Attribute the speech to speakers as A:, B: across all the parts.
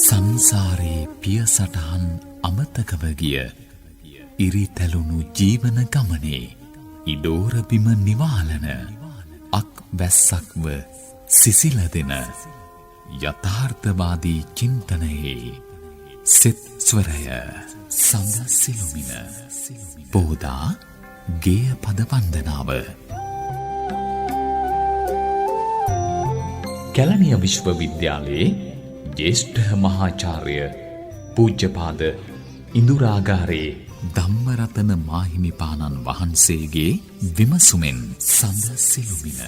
A: සංසාරේ පිය සටහන් අමතකව ගිය ඉරි තැලුණු ජීවන ගමනේ ඉඩෝර බිම නිවාලන අක් වැස්සක්ව සිසිල දෙන යථාර්ථවාදී චින්තනයේ සෙත් ස්වරය සඳ සිළුමින පෝදා ගේය පද වන්දනාව කැලණිය විශ්වවිද්‍යාලයේ ජ්‍යෙෂ්ඨ මහාචාර්ය පූජ්‍යපාද ඉඳුරාගාරේ ධම්මරතන මාහිමිපාණන් වහන්සේගේ විමසුමෙන් සඳ සිළුමින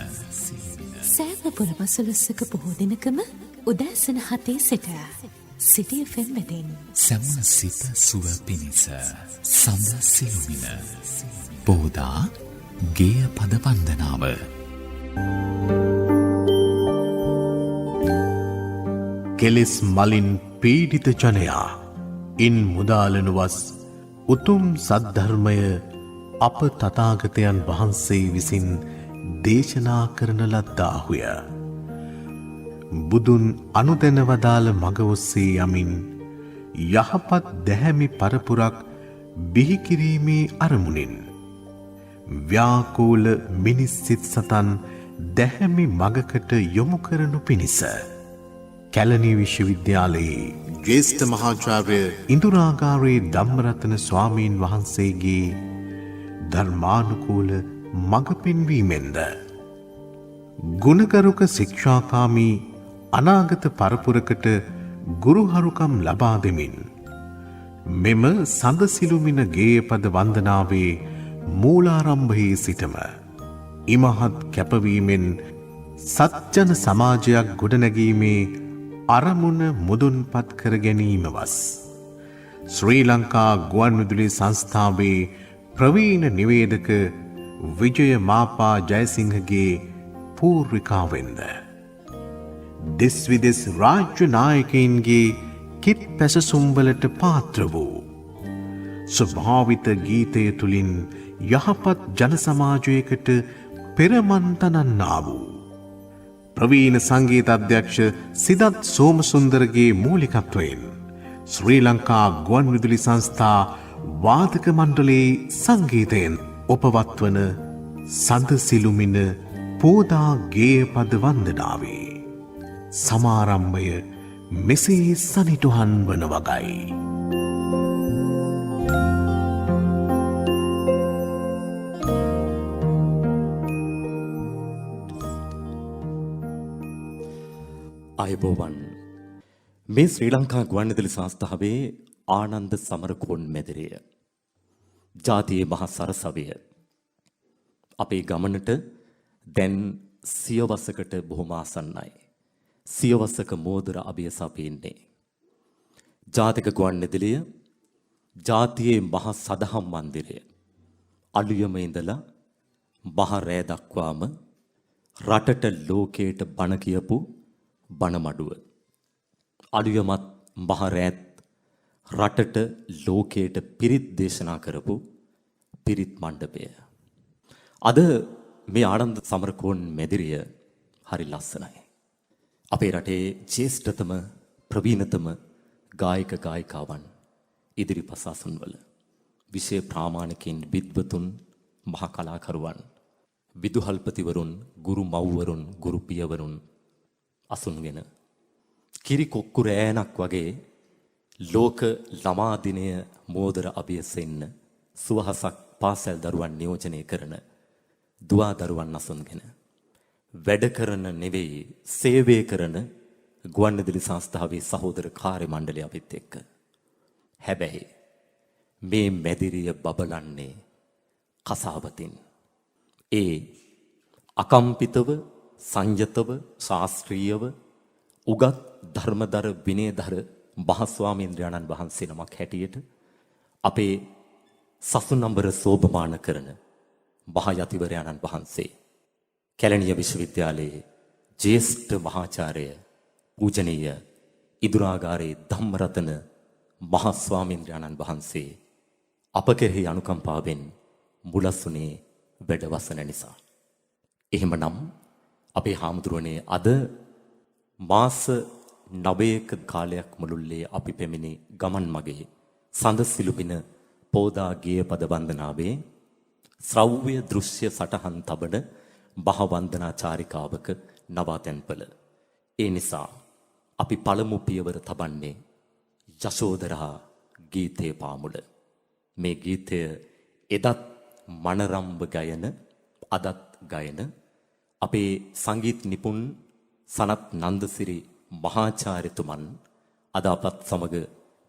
B: සෑම පුරපසළොස්වක බොහෝ දිනකම උදෑසන 7 සිට සිටි FM වෙතින්
A: සැම සිත සුව පිණිස සඳ සිළුමින පෝදා ගේය පද වන්දනාව
C: කෙලෙස් මලින් පීඩිත ජනයා ඉන් මුදාලනුවස් උතුම් සද්ධර්මය අප තථාගතයන් වහන්සේ විසින් දේශනා කරන ලද්දාහුය. බුදුන් අනුදැන වදාළ මඟ ඔස්සේ යමින් යහපත් දැහැමි පරපුරක් බිහි කිරීමේ අරමුණින් ව්‍යාකූල මිනිස් සිත් සතන් දැහැමි මඟකට යොමු කරනු පිණිස කැලණිය විශ්වවිද්‍යාලයේ ජ්‍යෙෂ්ඨ මහාචාර්ය ඉඳුරාගාරේ ධම්මරතන ස්වාමීන් වහන්සේගේ ධර්මානුකූල මඟ පෙන්වීමෙන්ද ගුණගරුක ශික්ෂාකාමී අනාගත පරපුරකට ගුරුහරුකම් ලබා දෙමින් මෙම සඳ සිළුමින ගේයපද වන්දනාවේ මූලාරම්භයේ සිටම ඉමහත් කැපවීමෙන් සත්ජන සමාජයක් ගොඩනැගීමේ අරමුණ මුදුන්පත් කර ගැනීමවස් ශ්‍රී ලංකා ගුවන්විදුලි සංස්ථාවේ ප්‍රවීණ නිවේදක විජය මාපා ජයසිංහගේ පූර්විකාවෙන්ද දෙස් විදෙස් රාජ්‍ය නායකයින්ගේ කිත් පැසසුම්වලට පාත්‍ර වූ ස්වභාවිත ගීතය තුළින් යහපත් ජන සමාජයකට පෙරමන් තනන්නා වූ ප්‍රවීණ සංගීත අධ්‍යක්ෂ සිදත් සෝමසුන්දරගේ මූලිකත්වයෙන් ශ්‍රී ලංකා ගුවන්විදුලි සංස්ථා වාදක මණ්ඩලයේ සංගීතයෙන් ඔපවත්වන සඳ සිළුමින පෝදා ගේයපද වන්දනාවේ සමාරම්භය මෙසේ සනිටුහන් වන වගයි.
D: අයබෝවන් මේ ශ්‍රී ලංකා ගුවන්විදුලි සංස්ථාවේ ආනන්ද සමරකෝන් මැදිරිය ජාතියේ මහා සරසවිය අපේ ගමනට දැන් සියවසකට බොහොම ආසන්නයි. සියවසක මෝදර අභියස අපි ඉන්නේ. ජාතික ගුවන්විදුලිය ජාතියේ මහා සදහම් මන්දිරය අලුයම ඉඳලා මහ රෑ දක්වාම රටට ලෝකයට බණ කියපු බණමඩුව අලුයමත් මහ රෑත් රටට ලෝකයට පිරිත් දේශනා කරපු පිරිත් මණ්ඩපය. අද මේ ආනන්ද සමරකෝන් මැදිරිය හරි ලස්සනයි. අපේ රටේ ජ්‍යෙෂ්ඨතම ප්‍රවීණතම ගායක ගායිකාවන් ඉදිරිපස අසුන්වල විශේෂ ප්‍රාමාණිකින් විද්වතුන් මහ කලාකරුවන් විදුහල්පතිවරුන් ගුරු මව්වරුන් ගුරු පියවරුන් අසුන්ගෙන කිරි කොක්කු රෑනක් වගේ ලෝක ළමා දිනය මෝදර අභියසෙන්න සුවහසක් පාසල් දරුවන් නියෝජනය කරන දුවා දරුවන් අසුන්ගෙන වැඩ කරන නෙවෙයි සේවය කරන ගුවන්විදුලි සංස්ථාවේ සහෝදර කාර්ය මණ්ඩලය අපිත් එක්ක. හැබැයි මේ මැදිරිය බබලන්නේ කසාවතින්. ඒ අකම්පිතව සංයතව ශාස්ත්‍රීයව උගත් ධර්මදර විනයදර මහස්වාමීන්ද්‍රයන්න් වහන්සේ නමක් හැටියට අපේ සසුනම්බර සෝභමාන කරන මහා යතිවරයන්න් වහන්සේ කැලණිය විශ්වවිද්‍යාලයේ ජ්‍යෙෂ්ඨ මහාචාර්ය පූජනීය ඉඳුරාගාරේ ධම්මරතන මහස්වාමීන්ද්‍රයන්න් වහන්සේ අප කෙරෙහි අනුකම්පාවෙන් මුලසුනේ වැඩවසන නිසා. එහෙමනම් අපේ හාමුදුරුවනේ අද මාස 9ක කාලයක් මුළුල්ලේ අපි පැමිණි ගමන් මගේ සඳ සිළුපින පෝදා ගිය පද වන්දනාවේ ශ්‍රව්‍ය දෘශ්‍ය සටහන් තබන බහ වන්දනා චාරිකාවක නවාතැන්පල. ඒ නිසා අපි පළමු පියවර තබන්නේ යශෝදරා ගීතේ පාමුල. මේ ගීතය එදත් මනරම්බ ගයන අදත් ගයන අපේ සංගීත නිපුන් සනත් නන්දසිරි මහාචාර්යතුමන් අද අපත් සමග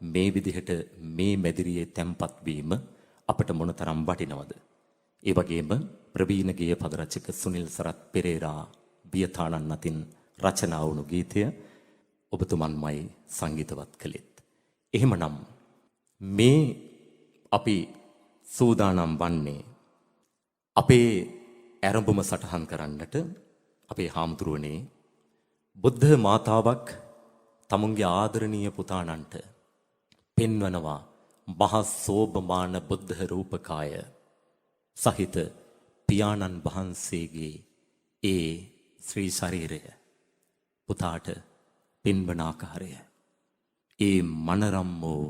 D: මේ විදිහට මේ මැදිරියේ තැන්පත් වීම අපට මොනතරම් වටිනවද? ඒ වගේම ප්‍රවීණ ගේය පද රචක සුනිල් සරත් පෙරේරා වියතාණන් අතින් රචනා වුණු ගීතය ඔබතුමන්මයි සංගීතවත් කළෙත්. එහෙමනම් මේ අපි සූදානම් වන්නේ අපේ ඇරඹුම සටහන් කරන්නට අපේ හාමුදුරුවනේ බුද්ධ මාතාවක් තමුන්ගේ ආදරණීය පුතාණන්ට පෙන්වනවා මහා සෝභමාන බුද්ධ රූපකාය සහිත පියාණන් වහන්සේගේ ඒ ශ්‍රී ශරීරය පුතාට පෙන්වන ආකාරය ඒ මනරම් වූ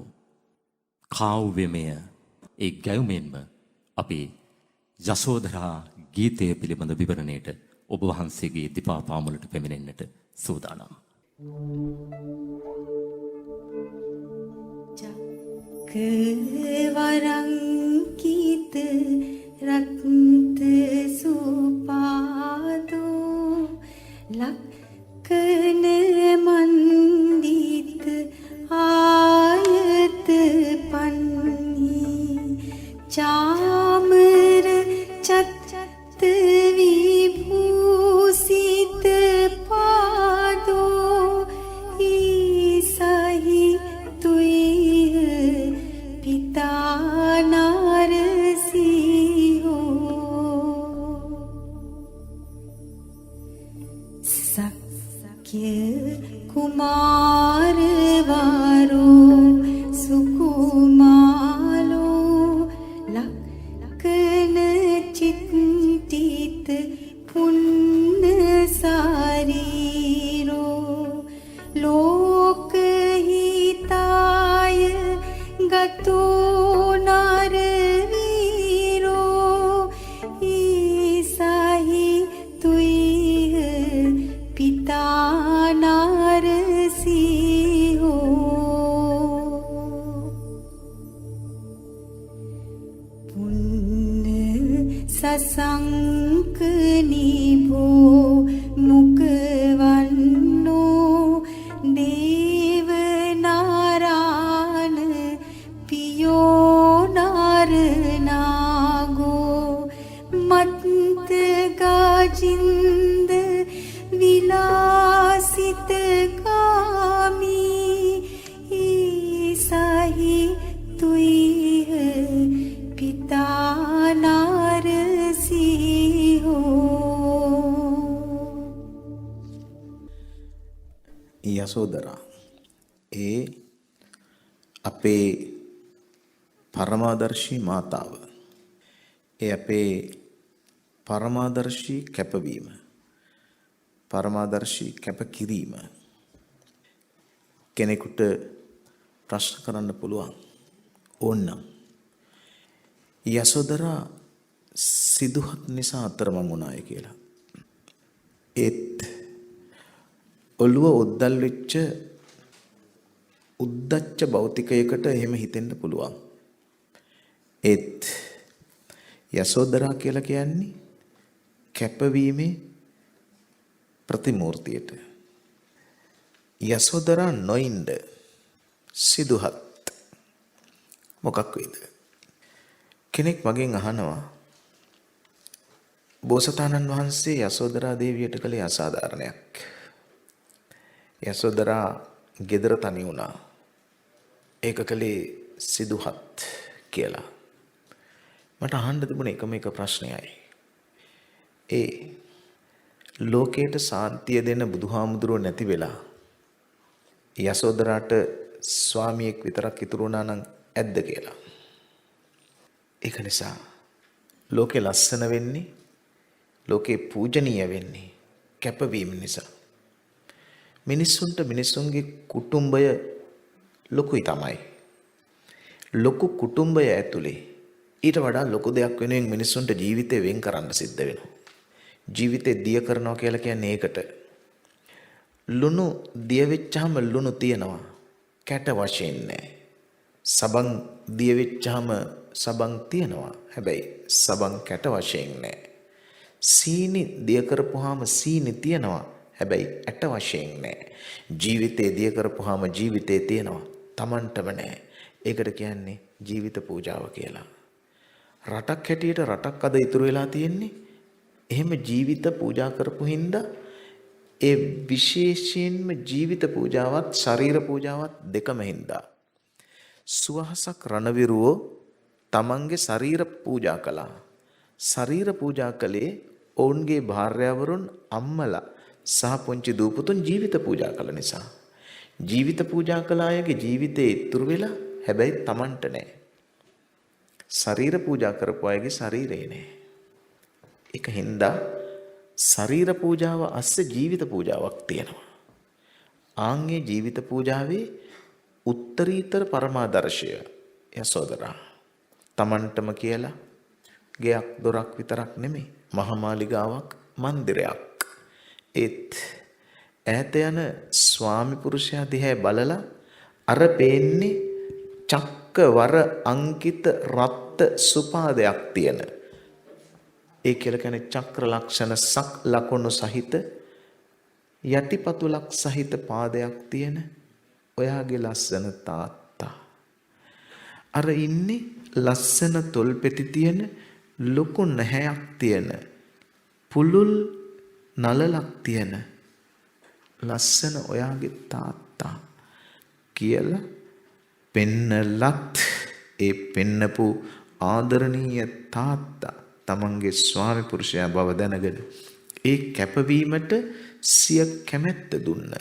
D: කාව්‍යමය ඒ ගැයුමෙන්ම අපි යශෝදරා ගීතය පිළිබඳ විවරණයට ඔබ වහන්සේගේ දීපා පාමුලට පැමිණෙන්නට සූදානම්.
E: චක්කවරංකිත රත්ත සුපාදෝ ලක්කන මන්දිත ආයත පන්නි චාමර චත්ත විභූසිත පාදෝ ඊසහි තුයිහ පිතා නාරසිහෝ සක්‍ය කුමාරවරෝ සුකුමාලෝ ලක්කන චිත්තිත පුන්න සාරීරෝ ලෝකහිතාය ගතෝ නරවීරෝ ඊසහි තුයිහ පිතා නාරසිහෝ පුන්න සසංක නිභෝ මුකවන්නෝ දේව නාරාණ පියෝ නාරනාගෝ මත්ත ගාජින්ද විලාසිත කාමී ඊසහි තුයිහ පිතා නාරසිහෝ
F: යශෝදරා ඒ අපේ පරමාදර්ශී මාතාව. ඒ අපේ පරමාදර්ශී කැපවීම. පරමාදර්ශී කැපකිරීම. කෙනෙකුට ප්‍රශ්න කරන්න පුළුවන්. ඕන්නම්. යශෝදරා සිදුහත් නිසා අතරමං වුණාය කියලා. ඒත් ඔළුව උද්දල් වෙච්ච උද්දච්ච භෞතිකයකට එහෙම හිතෙන්න පුළුවන්. ඒත් යශෝදරා කියලා කියන්නේ කැපවීමේ ප්‍රතිමූර්තියට. යශෝදරා නොඉන්න සිදුහත් මොකක් වේද? කෙනෙක් මගෙන් අහනවා බෝසතාණන් වහන්සේ යශෝදරා දේවියට කළේ අසාධාරණයක්. යශෝදරා ගෙදර තනි වුණා. ඒක කළේ සිදුහත් කියලා. මට අහන්න තිබුණ එකම එක ප්‍රශ්නයයි. ඒ ලෝකයට සාන්තිය දෙන බුදුහාමුදුරුවෝ නැති වෙලා යශෝදරාට ස්වාමියෙක් විතරක් ඉතුරු වුණා නම් ඇද්ද කියලා. ඒක නිසා ලෝකේ ලස්සන වෙන්නේ, ලෝකේ පූජනීය වෙන්නේ කැපවීම නිසා. මිනිස්සුන්ට මිනිස්සුන්ගේ කුටුම්බය ලොකුයි තමයි. ලොකු කුටුම්බය ඇතුලේ ඊට වඩා ලොකු දෙයක් වෙනුවෙන් මිනිස්සුන්ට ජීවිතේ වෙන් කරන්න සිද්ධ වෙනවා. ජීවිතේ දිය කරනවා කියලා කියන්නේ ඒකට. ලුණු දිය වෙච්චාම ලුණු තියනවා. කැට වශයෙන් නැහැ. සබන් දිය වෙච්චාම සබන් තියනවා. හැබැයි සබන් කැට වශයෙන් නැහැ. සීනි දිය කරපුවාම සීනි තියනවා. හැබැයි ඇට වශයෙන් නැහැ. ජීවිතේ දිය කරපුවාම ජීවිතේ තියනවා. Tamanටම නැහැ. ඒකට කියන්නේ ජීවිත පූජාව කියලා. රටක් හැටියට රටක් අද ඉතුරු වෙලා තියෙන්නේ. එහෙම ජීවිත පූජා කරපු හින්දා ඒ විශේෂයෙන්ම ජීවිත පූජාවත් ශරීර පූජාවත් දෙකම හින්දා සුවහසක් රණවිරුවෝ තමන්ගේ ශරීර පූජා කළා. ශරීර පූජා කළේ ඔවුන්ගේ භාර්යාවරුන් අම්මලා සහ පුංචි දූපුතුන් ජීවිත පූජා කළ නිසා. ජීවිත පූජා කළ අයගේ ජීවිතේ ඉතුරු වෙලා හැබැයි තමන්ට නැහැ. ශරීර පූජා කරපු අයගේ ශරීරේ නැහැ. ඒක හින්දා ශරීර පූජාව අස්සේ ජීවිත පූජාවක් තියෙනවා. ආන්ගේ ජීවිත පූජාවේ උත්තරීතර පරමාදර්ශය යසෝදරා තමන්ටම කියලා ගෙයක් දොරක් විතරක් නෙමෙයි මහමාලිගාවක් මන්දිරයක්. ඒත් ඈත යන ස්වාමි පුරුෂයා දිහා බලලා අර පේන්නේ චක්කවර අංකිත රත්ත සුපාදයක් තියෙන ඒ කියලා කියන්නේ චක්‍ර ලක්ෂණ සක් ලකුණු සහිත යටිපතුලක් සහිත පාදයක් තියෙන ඔයාගේ ලස්සන තාත්තා. අර ඉන්නේ ලස්සන තොල්පෙති තියෙන ලොකු නැහැයක් තියෙන පුලුල් නලලක් තියෙන ලස්සන ඔයාගේ තාත්තා කියලා පෙන්නලත් ඒ පෙන්නපු ආදරණීය තාත්තා තමන්ගේ ස්වාමි පුරුෂයා බව දැනගෙන ඒ කැපවීමට සිය කැමැත්ත දුන්න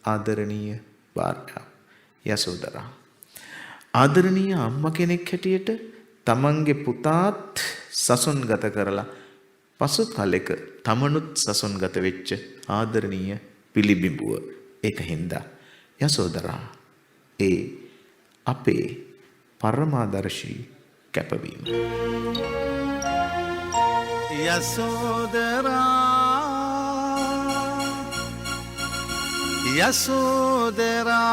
F: ආදරණීය භාර්යාව යසෝදරා. ආදරණීය අම්මා කෙනෙක් හැටියට තමන්ගේ පුතාත් සසුන්ගත කරලා පසු කලෙක තමනුත් සසුන්ගත වෙච්ච ආදරණීය පිළිබිඹුව. ඒක හින්දා යසෝදරා ඒ අපේ පරමාදර්ශී කැපවීම.
G: යසෝදරා යසෝදරා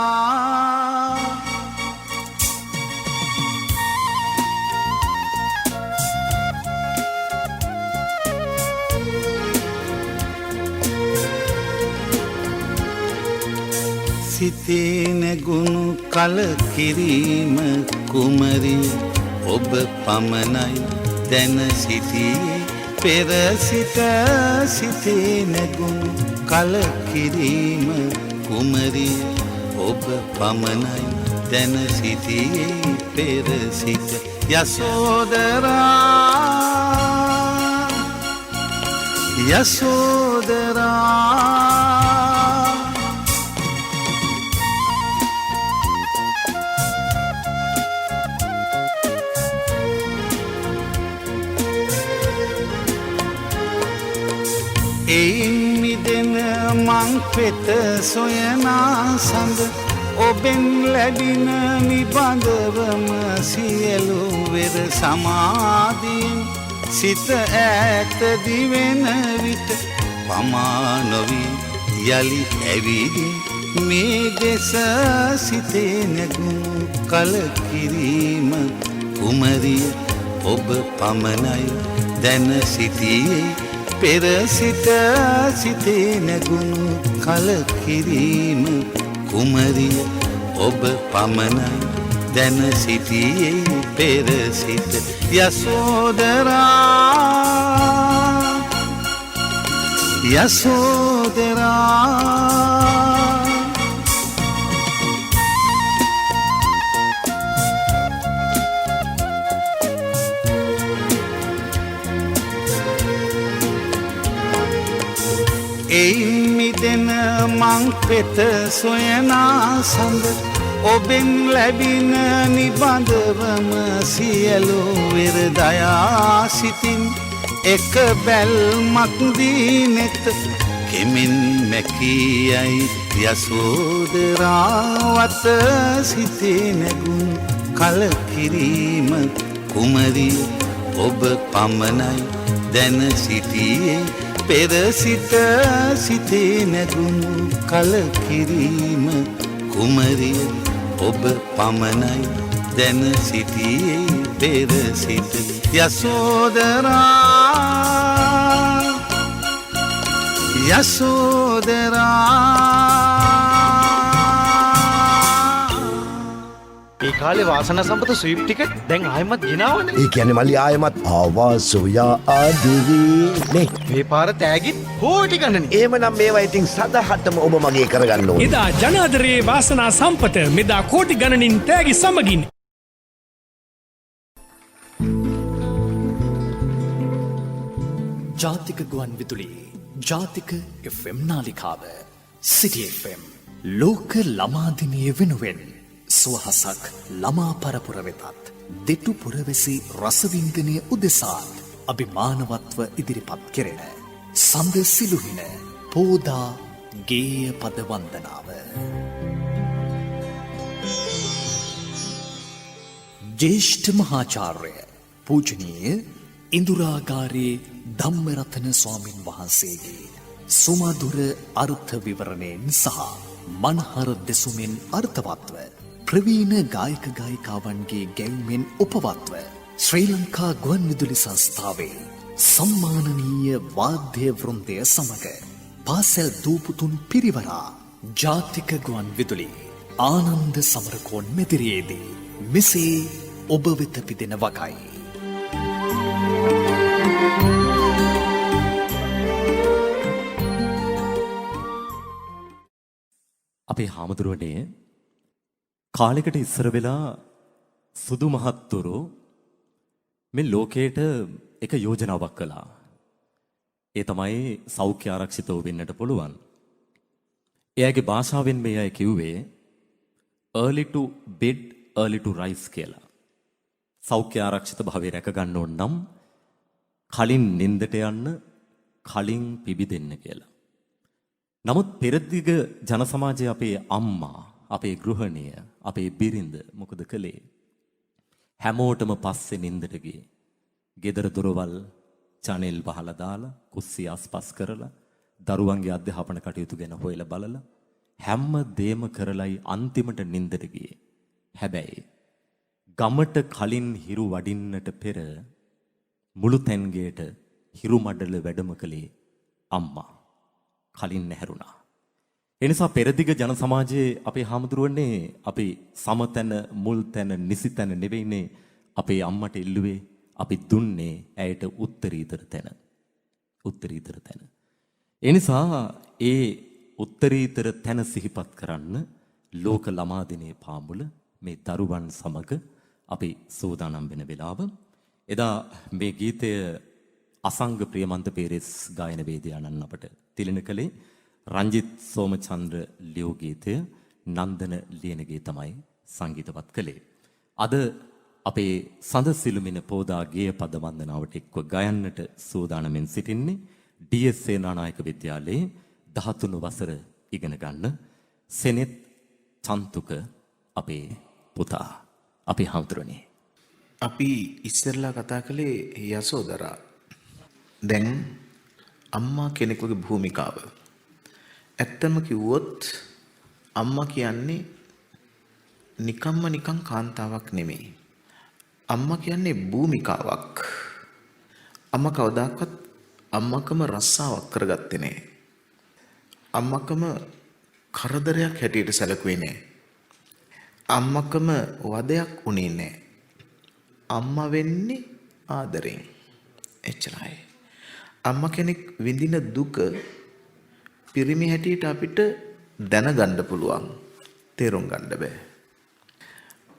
G: සිතේ නැගුණු කල කිරීම කුමරි ඔබ පමණයි දැන සිටියේ පෙර සිට සිතේ නැගුණු කල කිරීම කුමරි ඔබ පමණයි දැන සිටියේ පෙර සිට යසෝදරා යසෝදරා එයින් මිදෙන මං පෙත සොයනා සඳ ඔබෙන් ලැබින නිබඳවම සියලු වෙර සමාධීන් සිත ඈත දිවෙන විට පමා නොවී යලි ඇවිදින් මේ දෙස සිතේ නැගුණු කල කිරීම කුමරිය ඔබ පමණයි දැන සිටියේ පෙර සිට සිතේ නැගුණු කල කිරීම කුමරිය ඔබ පමණයි දැන සිටියේ පෙර සිට යසෝදරා යසෝදරා එයින් මිදෙන මං පෙත සොයනා සඳ ඔබෙන් ලැබින නිබඳවම සියලු වෙර දයා සිතින් එක බැල්මක් දී නෙත කෙමෙන් මැකියයි යසෝදරාවත සිතේ නැගුම් කලකිරීම කුමරිය ඔබ පමණයි දැන සිටියේ පෙර සිට සිතේ නැගුණු කලකිරීම කුමරිය ඔබ පමණයි දැන සිටියේ පෙර සිට යසෝදරා
H: ඒ කාලේ වාසනා සම්පත ස්වීප් ටිකට් දැන් ආයෙමත් ගෙනාවනේ.
I: ඒ කියන්නේ මල්ලි ආයෙමත් ආවා සොයා ආදිවි නේ.
H: මේ පාර තෑගිත් කෝටි ගණනේ.
I: එහෙමනම් මේවා ඉතින් සදහටම ඔබ මගේ කරගන්න ඕනේ.
J: එදා ජනාදරේ වාසනා සම්පත මෙදා කෝටි ගණනින් තෑගි සමගින්
A: ජාතික ගුවන් විදුලි ජාතික FM නාලිකාව සිටි FM ලෝක ළමා දිනය වෙනුවෙන් සුවහසක් ළමා පරපුර වෙතත් දෙටු පුරවැසි රසවින්දනය උදෙසාත් අභිමානවත්ව ඉදිරිපත් කෙරෙන සඳ සිළුහින පෝදා ගේය පද වන්දනාව ජේෂ්ඨ මහාචාර්ය පූජනීය ඉන්දුරාගාරේ ධම්මරතන ස්වාමින් වහන්සේගේ සුමధుර අර්ථ විවරණයෙන් සහ මනහර දෙසුමින් අර්ථවත්ව ප්‍රවීණ ගායක ගායිකාවන්ගේ ගැයුමෙන් උපවත්ව ශ්‍රී ලංකා ගුවන් විදුලි සංස්ථාවේ සම්මානනීය වාද්‍ය වෘන්දය සමග පාසැල් දූපුතුන් පිරිවරා ජාතික ගුවන් විදුලි ආනන්ද සමරකෝන් මෙතිරියේදී මෙසේ ඔබ වෙත පිදෙන වකයි.
D: අපේ හාමුදුරුවනේ කාලෙකට ඉස්සර වෙලා සුදු මහත්තුරු මේ ලෝකයට එක යෝජනාවක් කළා. ඒ තමයි සෞඛ්‍ය ආරක්ෂිතව වෙන්නට පුළුවන්. එයාගේ භාෂාවෙන් මේ අය කිව්වේ early to bed early to rise කියලා. සෞඛ්‍ය ආරක්ෂිත භාවය රැක ගන්න ඕන නම් කලින් නින්දට යන්න කලින් පිබිදෙන්න කියලා. නමුත් පෙරදිග ජන සමාජයේ අපේ අම්මා, අපේ ගෘහණිය, අපේ බිරිඳ මොකද කළේ? හැමෝටම පස්සේ නින්දට ගියේ. ගෙදර දොරවල් චැනල් වහලා දාලා, කුස්සිය අස්පස් කරලා, දරුවන්ගේ අධ්‍යාපන කටයුතු ගැන හොයලා බලලා හැම දෙම කරලයි අන්තිමට නින්දට ගියේ. හැබැයි ගමට කලින් හිරු වඩින්නට පෙර මුළු තැන්ගේට හිරු මඩල වැඩම කළේ අම්මා. කලින් නැහැරුණා. එනිසා පෙරදිග ජන සමාජයේ අපේ හාමුදුරුවනේ අපි සමතැන මුල් තැන නිසි තැන නෙවෙයිනේ අපේ අම්මට ඉල්ලුවේ, අපි දුන්නේ ඇයට උත්තරීතර තැන. උත්තරීතර තැන. එනිසා ඒ උත්තරීතර තැන සිහිපත් කරන්න ලෝක ළමා දිනේ පාමුල මේ දරුවන් සමග අපි සූදානම් වෙන වෙලාව. එදා මේ ගීතය අසංග ප්‍රියමන්ත පේරෙස් ගායන වේදිකානන් අපට තිලන කළේ රංජිත් සෝමචන්ද්‍ර ලියු ගීතය නන්දන ලියනගේ තමයි සංගීතවත් කළේ. අද අපේ සඳ සිළුමින පෝදා ගේය පද වන්දනාවට එක්ව ගයන්නට සූදානමින් සිටින්නේ DS සේනානායක විද්‍යාලයේ 13 වසර ඉගෙන ගන්න සෙනෙත් චන්තුක අපේ පුතා. අපේ හාමුදුරනේ
F: අපි ඉස්සෙල්ලා කතා කළේ යසෝදරා. දැන් අම්මා කෙනෙකුගේ භූමිකාව. ඇත්තම කිව්වොත් අම්මා කියන්නේ නිකම්ම නිකං කාන්තාවක් නෙමෙයි. අම්මා කියන්නේ භූමිකාවක්. අම්මා කවදාකවත් අම්මකම රස්සාවක් කරගත්තේ නැහැ. අම්මකම කරදරයක් හැටියට සැලකුවේ නැහැ. අම්මකම වදයක් උනේ නැහැ. අම්මා වෙන්නේ ආදරෙන්. එච්චරයි. අම්මා කෙනෙක් විඳින දුක පිරිමි හැටියට අපිට දැනගන්න පුළුවන්. තේරුම් ගන්න බෑ.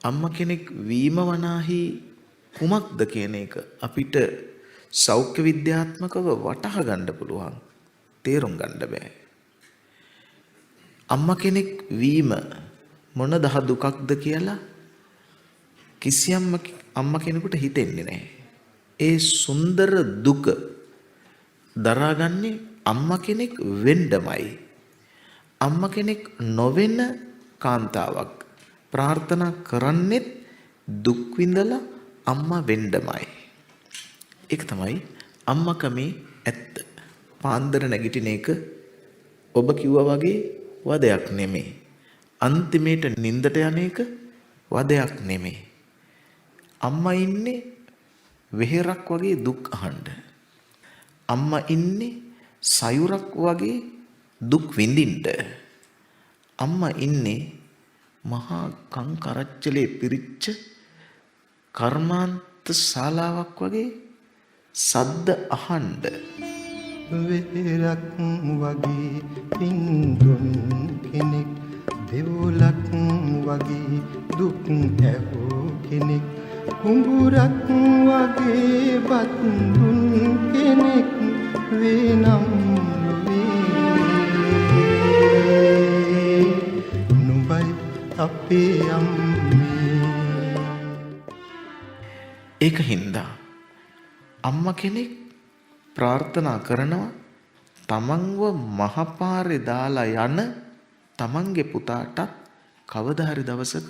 F: අම්මා කෙනෙක් වීම වනාහි කුමක්ද කියන එක අපිට සෞඛ්‍ය විද්‍යාත්මකව වටහා ගන්න පුළුවන්. තේරුම් ගන්න බෑ. අම්මා කෙනෙක් වීම මොන දහ දුකක්ද කියලා කිසියම් අම්මා කෙනෙකුට හිතෙන්නේ නැහැ. ඒ සුන්දර දුක දරාගන්නේ අම්මා කෙනෙක් වෙන්නමයි. අම්මා කෙනෙක් නොවෙන කාන්තාවක් ප්‍රාර්ථනා කරන්නෙත් දුක් විඳලා අම්මා වෙන්නමයි. ඒක තමයි අම්මකමේ ඇත්ත. පාන්දර නැගිටින එක ඔබ කිව්වා වගේ වදයක් නෙමෙයි. අන්තිමේට නිින්දට යන එක වදයක් නෙමෙයි. අම්මා ඉන්නේ වෙහෙරක් වගේ දුක් අහන්න. අම්මා ඉන්නේ සයුරක් වගේ දුක් විඳින්න. අම්මා ඉන්නේ මහා කංකරච්චලේ පිරිච්ච කර්මාන්ත ශාලාවක් වගේ සද්ද අහන්න.
K: වෙහෙරක් වගේ පින්දුන් කෙනෙක් දෙවොලක් වගේ දුක් ඇහෝ කෙනෙක් කුඹුරක් වගේ බත් දුන් කෙනෙක් වේනම් නුඹයි අපේ අම්මේ.
F: ඒක හින්දා අම්මා කෙනෙක් ප්‍රාර්ථනා කරනවා තමන්ව මහපාරේ දාලා යන තමන්ගේ පුතාටත් කවදා හරි දවසක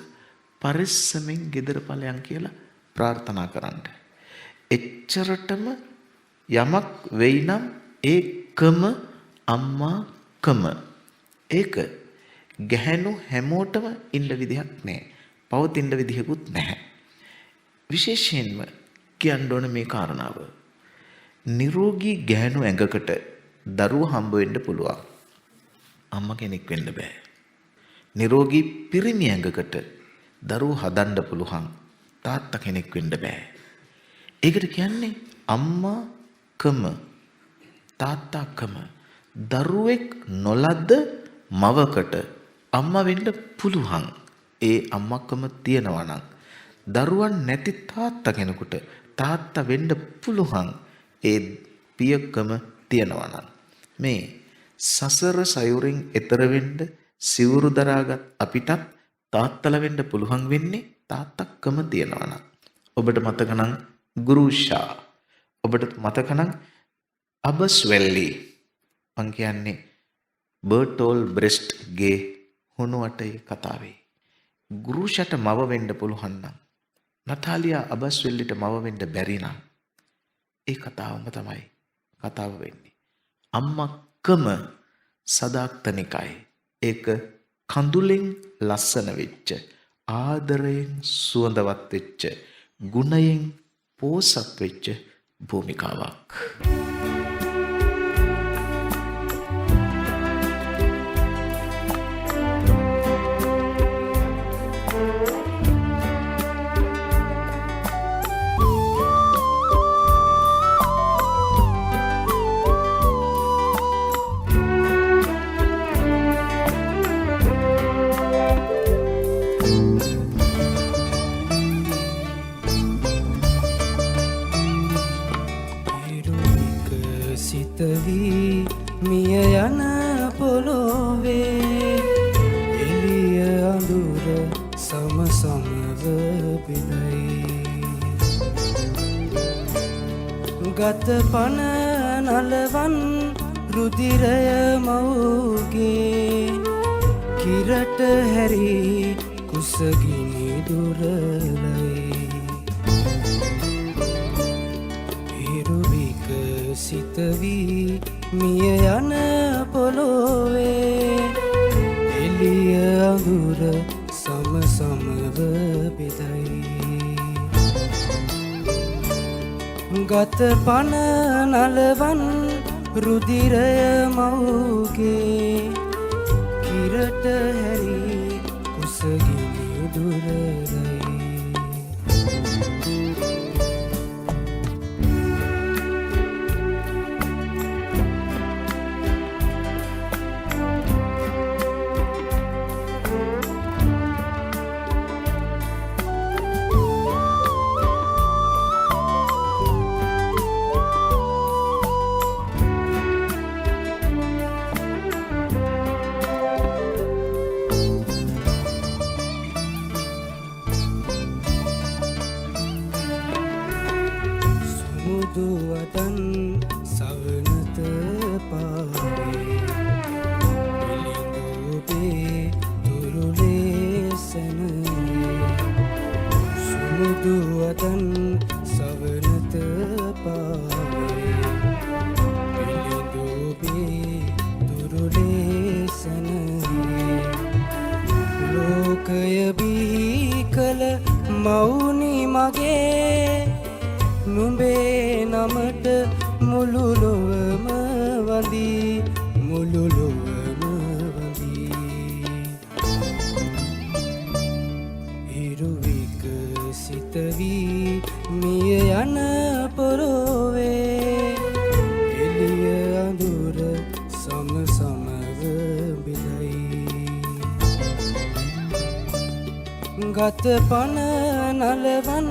F: පරිස්සමෙන් ගෙදර ඵලයන් කියලා ප්‍රාර්ථනා කරන්න. එච්චරටම යමක් වෙයි නම් ඒකම අම්මාකම. ඒක ගැහැණු හැමෝටම ඉන්න විදිහක් නැහැ. පවතින විදිහකුත් නැහැ. විශේෂයෙන්ම කියන්න ඕන මේ කාරණාව. නිරෝගී ගැහැණු ඇඟකට දරුවෝ හම්බ වෙන්න පුළුවන්. අම්මා කෙනෙක් වෙන්න බෑ. නිරෝගී පිරිමි ඇඟකට දරුවෝ හදන්න පුළුවන්. තාත්තා කෙනෙක් වෙන්න බෑ. ඒකට කියන්නේ අම්මාකම තාත්තාකම. දරුවෙක් නොලද මවකට අම්මා වෙන්න පුළුවන්. ඒ අම්මකම තියනවා නම් දරුවන් නැති තාත්තා කෙනෙකුට තාත්තා වෙන්න පුළුවන්. ඒ පියකම තියනවා නම් මේ සසර සයුරින් එතර වෙන්න සිවුරු දරාගත් අපිටත් තාත්තලා වෙන්න පුළුවන් වෙන්නේ තාත්තක්කම තියනවා නම්. ඔබට මතක නම් ගුරුෂා, ඔබට මතක නම් අබස්වැල්ලි. මං කියන්නේ බර්ටෝල් බ්‍රෙස්ට්ගේ හුණුවටේ කතාවේ ගුරුෂට මව වෙන්න පුළුවන් නම් නතාලියා අබස්වැල්ලිට මව වෙන්න බැරි නම් ඒ කතාවම තමයි කතාව වෙන්නේ. අම්මක්කම සදාක්තනිකයි. ඒක කඳුලෙන් ලස්සන වෙච්ච, ආදරයෙන් සුවඳවත් වෙච්ච, ගුණයෙන් පෝසත් වෙච්ච භූමිකාවක්.
L: සිතවී මිය යන පොළොවේ එළිය අඳුර සම සමව පිදයි. ගත පන නලවන් රුධිරය මවුගේ කිරට හැරි කුසගිනි දුරලයි. සිතවී මිය යන පොළොවේ එළිය අඳුර සම සමව බෙදයි. ගත පන නලවන් රුධිරය මවුගේ කිරට හැරි කුසගිනි දුරලයි. වදන් සවනත පාවේ පිළිදෝබේ දුරුලේසනහේ ලෝකය බිහි කළ මවුනි මගේ නුඹේ නමට මුළු ලොවම වඳී මුළු ලොවම වඳී හිරුවික සිත වී මිය යන පොරොවේ එළිය අඳුර සම සමව බිලයි ගත පන නලවන්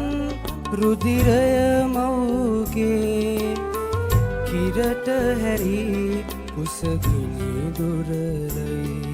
L: රුධිරය මව්ගේ කිරට හැරී කුසගිනි දුරලයි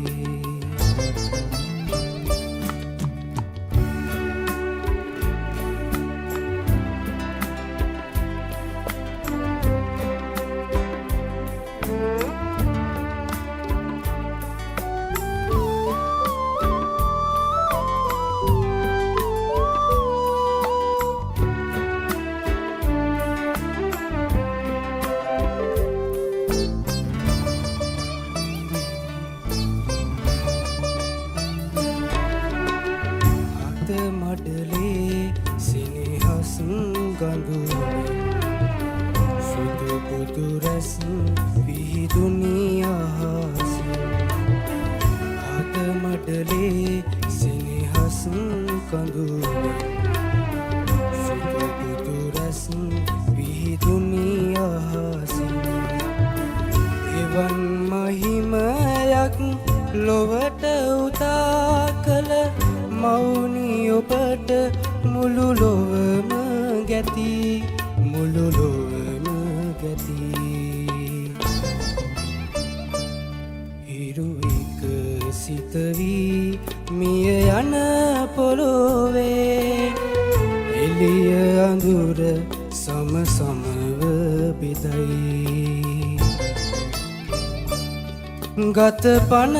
L: ලොවට උදා කළ මවුනි ඔබට මුළු ලොවම ගැති මුළු ලොවම ගැති හිරුවික සිත වී මිය යන පොළොවේ එළිය අඳුර සම සමව බෙදයි ගත පන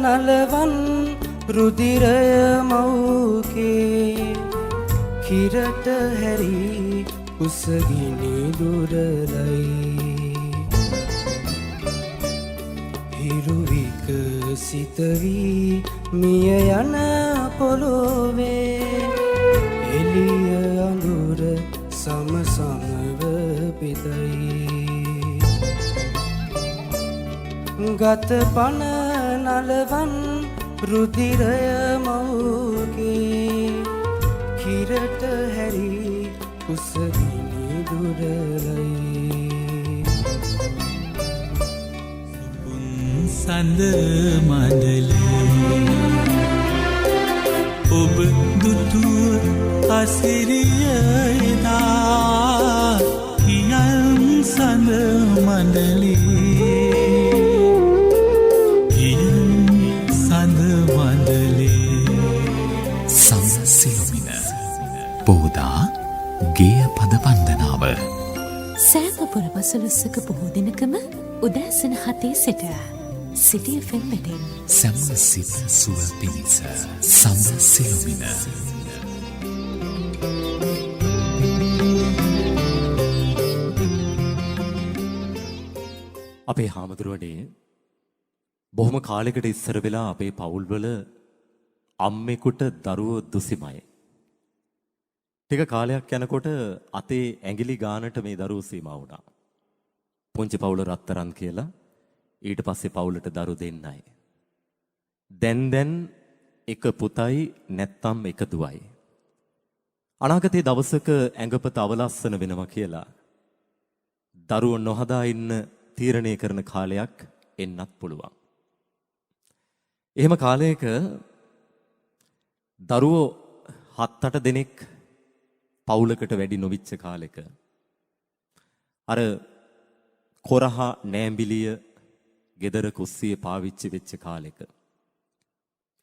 L: නලවන් රුධිරය මව්ගේ කිරට හැරී කුසගිනි දුරලයි හිරුවික සිත වී මිය යන පොළොවේ එළිය අඳුර සම සමව බෙදයි ගත පන නලවන් රුධිරය මව්ගේ කිරට හැරී කුසගිනි දුරලයි
G: සඳ මඩලේ ඔබ දුටු අසිරියදා කියම් සඳ මඩලේ
A: සිලුමින පෝදා ගේය පද වන්දනාව
B: සෑම පුරපසළොස්වක බොහෝ දිනකම උදෑසන 7 සිට සිටි FM වෙතින්
A: සැම සිත සුව පිණිස සම සිලුමින
D: අපේ හාමුදුරුවනේ බොහොම කාලයකට ඉස්සර වෙලා අපේ පවුල්වල අම්මෙකුට දරුවෝ දුසිමයි. ටික කාලයක් යනකොට අතේ ඇඟිලි ගානට මේ දරුවෝ සීමා වුණා. පුංචි පවුල රත්තරන් කියලා ඊට පස්සේ පවුලට දරු දෙන්නයි. දැන් එක පුතයි නැත්තම් එක දුවයි. අනාගතයේ දවසක ඇඟපත අවලස්සන වෙනවා කියලා දරුවෝ නොහදා ඉන්න තීරණය කරන කාලයක් එන්නත් පුළුවන්. එහෙම කාලයක දරුවෝ 7-8 දෙනෙක් පවුලකට වැඩි නොවිච්ච කාලෙක අර කොරහ නෑඹිලිය ගෙදර කුස්සියේ පාවිච්චි වෙච්ච කාලෙක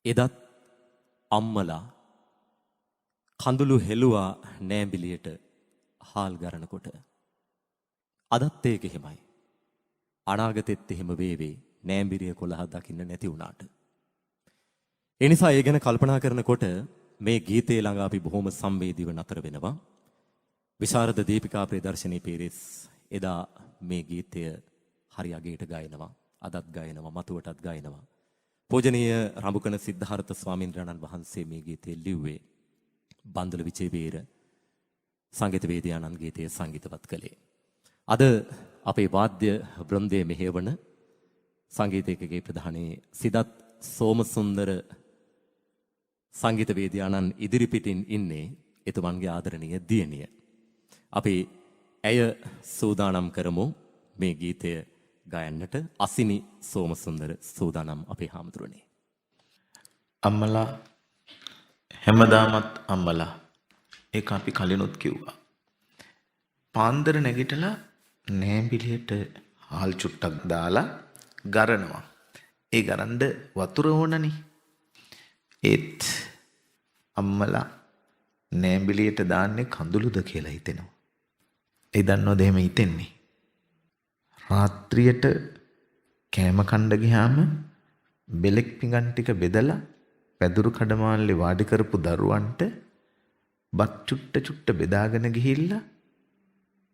D: එදත් අම්මලා කඳුළු හෙළුවා නෑඹිලියට හාල් ගරනකොට අදත් ඒක එහෙමයි. අනාගතෙත් එහෙම වේවේ නෑඹිරිය කොළහ දකින්න නැති වුණාට. ඒ නිසා ඒ ගැන කල්පනා කරනකොට මේ ගීතේ ළඟ අපි බොහොම සංවේදීව නතර වෙනවා. විශාරද දීපිකා ප්‍රදර්ශනී පීරිස් එදා මේ ගීතය හරි අගයට ගයනවා, අදත් ගයනවා, මතුවටත් ගයනවා. පූජනීය රඹුකන සිද්ධාර්ථ ස්වාමීන්ද්‍රයන්න් වහන්සේ මේ ගීතය ලිව්වේ. බන්දුල විජේවීර සංගීතවේදියාණන් ගීතය සංගීතවත් කළේ. අද අපේ වාද්‍ය බ්‍රන්දයේ මෙහෙවන සංගීතයකගේ ප්‍රධානී සිදත් සෝමසුන්දර සංගීතවේදියාණන් ඉදිරිපිටින් ඉන්නේ එතුමන්ගේ ආදරණීය දියණිය. අපි ඇය සූදානම් කරමු මේ ගීතය ගයන්නට. අසිනි සෝමසුන්දර සූදානම් අපේ හාමුදුරනේ.
F: අම්මලා හැමදාමත් අම්මලා, ඒක අපි කලිනුත් කිව්වා. පාන්දර නැගිටලා නෑඹිලියට හාල් චුට්ටක් දාලා ගරනවා. ඒ ගරන්න වතුර ඕනනේ. ඒත් අම්මලා නෑඹිලියට දාන්නේ කඳුළුද කියලා හිතෙනවා. ඒ දන්නවද එහෙම හිතෙන්නේ? රාත්‍රියට කෑම කන්න ගියාම බෙලෙක් පිඟන් ටික බෙදලා පැදුරු කඩමාල්ලේ වාඩි කරපු දරුවන්ට බත් චුට්ට බෙදාගෙන ගිහිල්ලා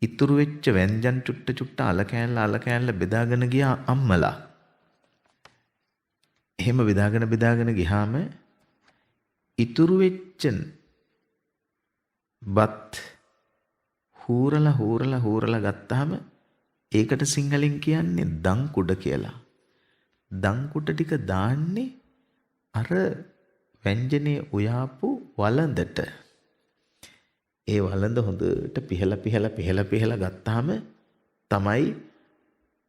F: ඉතුරු වෙච්ච වැංජන් චුට්ට අල කෑල්ල බෙදාගෙන ගියා අම්මලා. එහෙම බෙදාගෙන ගියාම ඉතුරු වෙච්ච බත් හූරලා ගත්තාම ඒකට සිංහලෙන් කියන්නේ දංකුඩ කියලා. දංකුඩ ටික දාන්නේ අර වැංජනේ උයාපු වළඳට. ඒ වළඳ හොඳට පිහලා ගත්තාම තමයි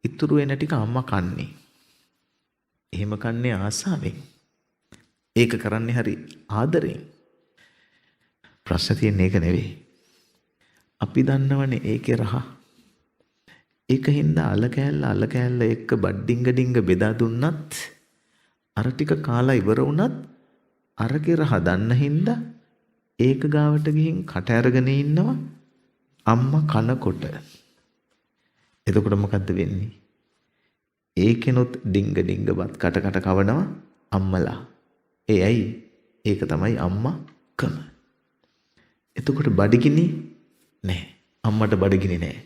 F: ඉතුරු වෙන ටික අම්මා කන්නේ. එහෙම කන්නේ ආසාවෙන්. ඒක කරන්නේ හරි ආදරෙන්. ප්‍රශ්න තියෙන්නේ ඒක නෙවෙයි. අපි දන්නවනේ ඒකේ රහ. ඒක හින්දා අල කෑල්ල එක්ක බඩින්ග බෙදා දුන්නත් අර ටික කාලා ඉවර වුණත් අරගේ රහ දන්න හින්දා ඒක ගාවට ගිහින් කට අරගෙන ඉන්නවා අම්මා කනකොට. එතකොට මොකද්ද වෙන්නේ? ඒකෙනුත් ඩිංග බත් කට කවනවා අම්මලා. ඒ ඇයි? ඒක තමයි අම්මාකම. එතකොට බඩගිනි නෑ. අම්මට බඩගිනි නෑ.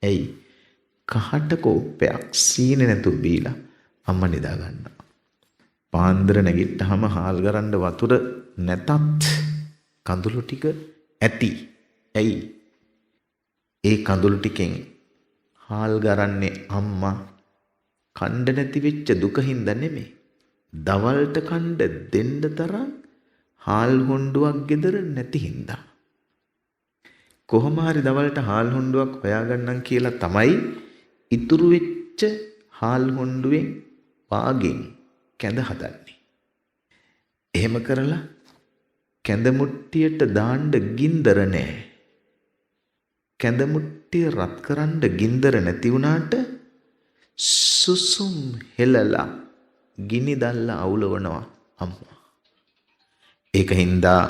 F: ඇයි? කහට කෝප්පයක් සීනේ නැතුව බීලා අම්මා නිදා ගන්නවා. පාන්දර නැගිට්ටාම හාල් ගරන්න වතුර නැතත් කඳුළු ටික ඇති. ඇයි? ඒ කඳුළු ටිකෙන් හාල් ගරන්නේ අම්මා කණ්ඩ නැති වෙච්ච දුක හින්දා නෙමෙයි. දවල්ට කණ්ඩ දෙන්න තරම් හාල් හොඬුවක් ගෙදර නැති හින්දා. කොහොම හරි දවල්ට හාල් හොඬුවක් හොයාගන්නම් කියලා තමයි ඉතුරු වෙච්ච හාල් හොඬුවෙන් වාගෙන් කැඳ හදන්නේ. එහෙම කරලා කැඳ මුට්ටියට දාන්න ගින්දර නෑ. කැඳ මුට්ටිය රත් කරන්න ගින්දර නැති වුණාට සුසුම් හෙලලා ගිනි දැල්ලා අවුලවනවා අම්මා. ඒක හින්දා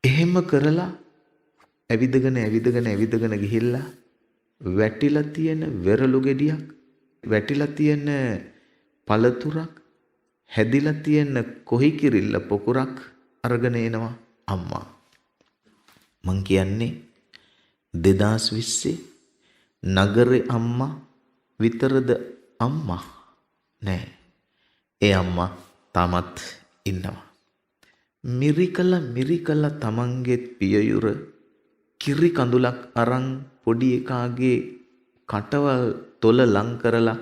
F: එහෙම කරලා ඇවිදගෙන ගිහිල්ලා වැටිලා තියෙන වෙරළු ගෙඩියක්, වැටිලා තියෙන පළතුරක්, හැදිලා තියෙන කොහි කිරිල්ල පොකුරක් අරගෙන එනවා අම්මා. මං කියන්නේ 2020 නගරේ අම්මා විතරද අම්මා නෑ. ඒ අම්මා තාමත් ඉන්නවා. මිරිකලා තමන්ගේ පියයුර කිරි කඳුලක් අරන් පොඩි එකාගේ කටවල් තොල ලං කරලා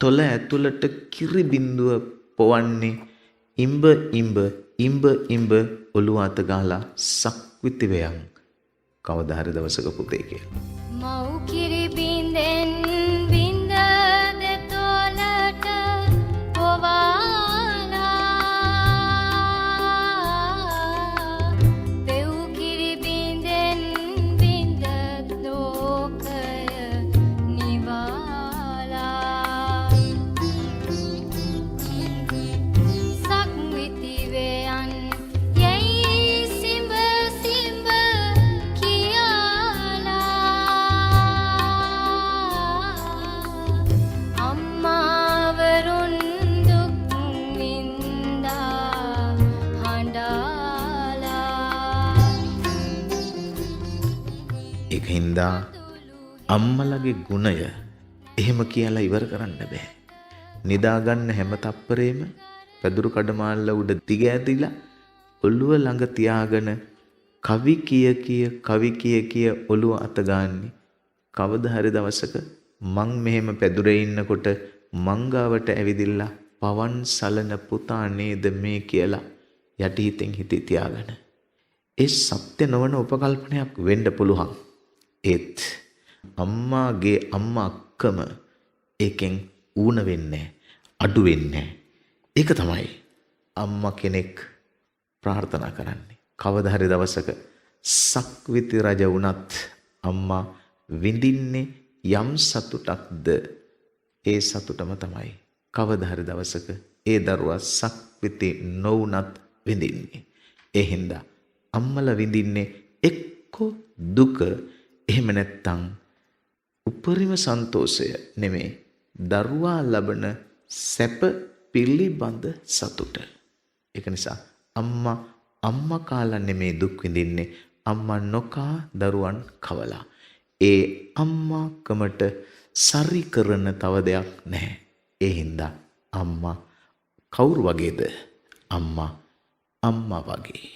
F: තොල ඇතුළට කිරි බින්දුව පොවන්නේ ඉඹ ඔළුව අත ගහලා සක්විති වේයන් කවදා හරි දවසක පුතේ කියලා.
E: මව් කිරි බින්දෙන් බින්ද දෙතොලට පොවාලා පෙව් කිරි බින්දෙන් බින්ද ලෝකය නිවාලා සක්විති වේයන් යයි සිඹ කියලා
F: ඒක හින්දා අම්මලගේ ගුණය එහෙම කියලා ඉවර කරන්න බෑ. නිදාගන්න හැම තප්පරේම පැදුරු කඩමාල්ල උඩ දිග ඇදිලා ඔළුව ළඟ තියාගෙන කවි කිය ඔළුව අත ගාන්නේ. කවදා හරි දවසක මං මෙහෙම පැදුරේ ඉන්නකොට මංගාවට ඇවිදිලා පවන් සලන පුතා නේද මේ කියලා යටි හිතෙන් හිතේ තියාගෙන. ඒ සත්‍ය නොවන උපකල්පනයක් වෙන්න පුළුවන්. ඒත් අම්මාගේ අම්මා අක්කම ඒකෙන් ඌණ වෙන්නේ අඩු වෙන්නේ. ඒක තමයි අම්මා කෙනෙක් ප්‍රාර්ථනා කරන්නේ. කවදා හරි දවසක සක්විති රජ වුණත් අම්මා විඳින්නේ යම් සතුටක්ද ඒ සතුටම තමයි කවදා හරි දවසක ඒ දරුවා සක්විති නොවුණත් විඳින්නේ. ඒ හින්දා අම්මලා විඳින්නේ එක්ක දුක එහෙම නැත්තම් උපරිම සන්තෝෂය නෙමේ දරුවා ලබන සැප පිළිබඳ සතුට. ඒක නිසා අම්මා කාලා නෙමේ දුක් විඳින්නේ අම්මා නොකා දරුවන් කවලා. ඒ අම්මාකමට සරි කරන තව දෙයක් නැහැ. ඒ හින්දා අම්මා කවුරු වගේද? අම්මා වගේ.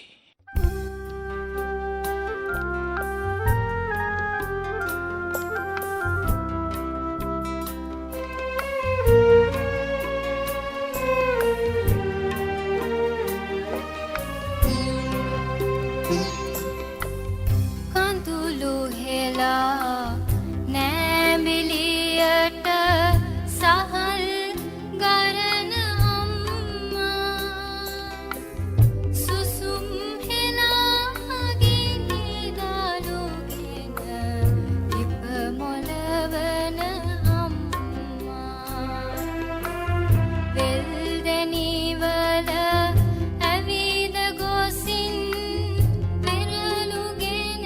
E: කඳුළු හෙලා නෑඹිලියට සහල් ගරන අම්මා සුසුම් හෙලා ගිනිදලුගෙන ඉප මොලවන අම්මා වෙල්දෙනිවල ඇවිද ගොසින් පෙරළුගෙන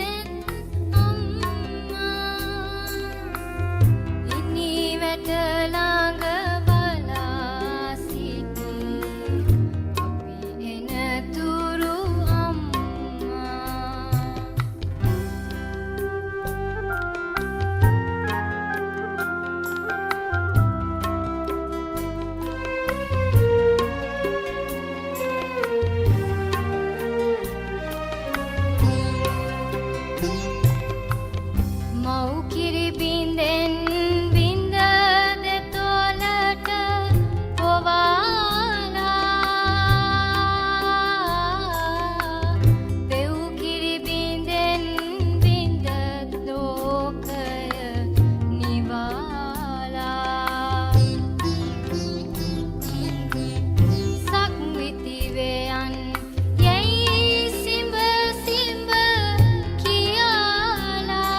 E: ඉනි වැට ළඟ බලා සිටි අපි එනතුරු අම්මා මව් කිරි බින්දෙන් බින්ද දෙතොලට පොවාලා පෙව් කිරි බින්දෙන් බින්ද ලෝකය නිවාලා සක්විති වේයන් යයි සිඹ සිඹ කියාලා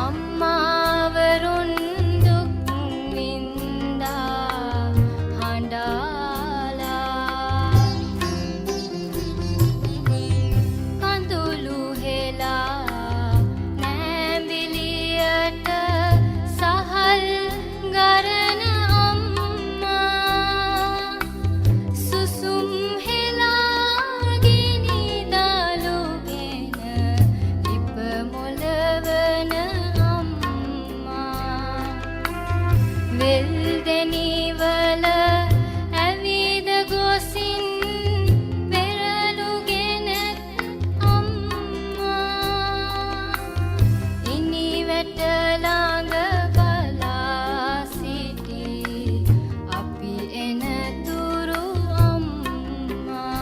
E: අම්මාවරුන් දුක් වින්දා හඬාලා කඳුළු හෙලා නෑඹිලියට සහල් ගරන අම්මා සුසුම් හෙලා ගිනිදලුගෙන ඉප මොලවන අම්මා වෙල්දෙනිවල ඇවිද ගොසින් පෙරළුගෙන අම්මා ඉනි වැට ළඟ බලා සිටි අපි එනතුරු අම්මා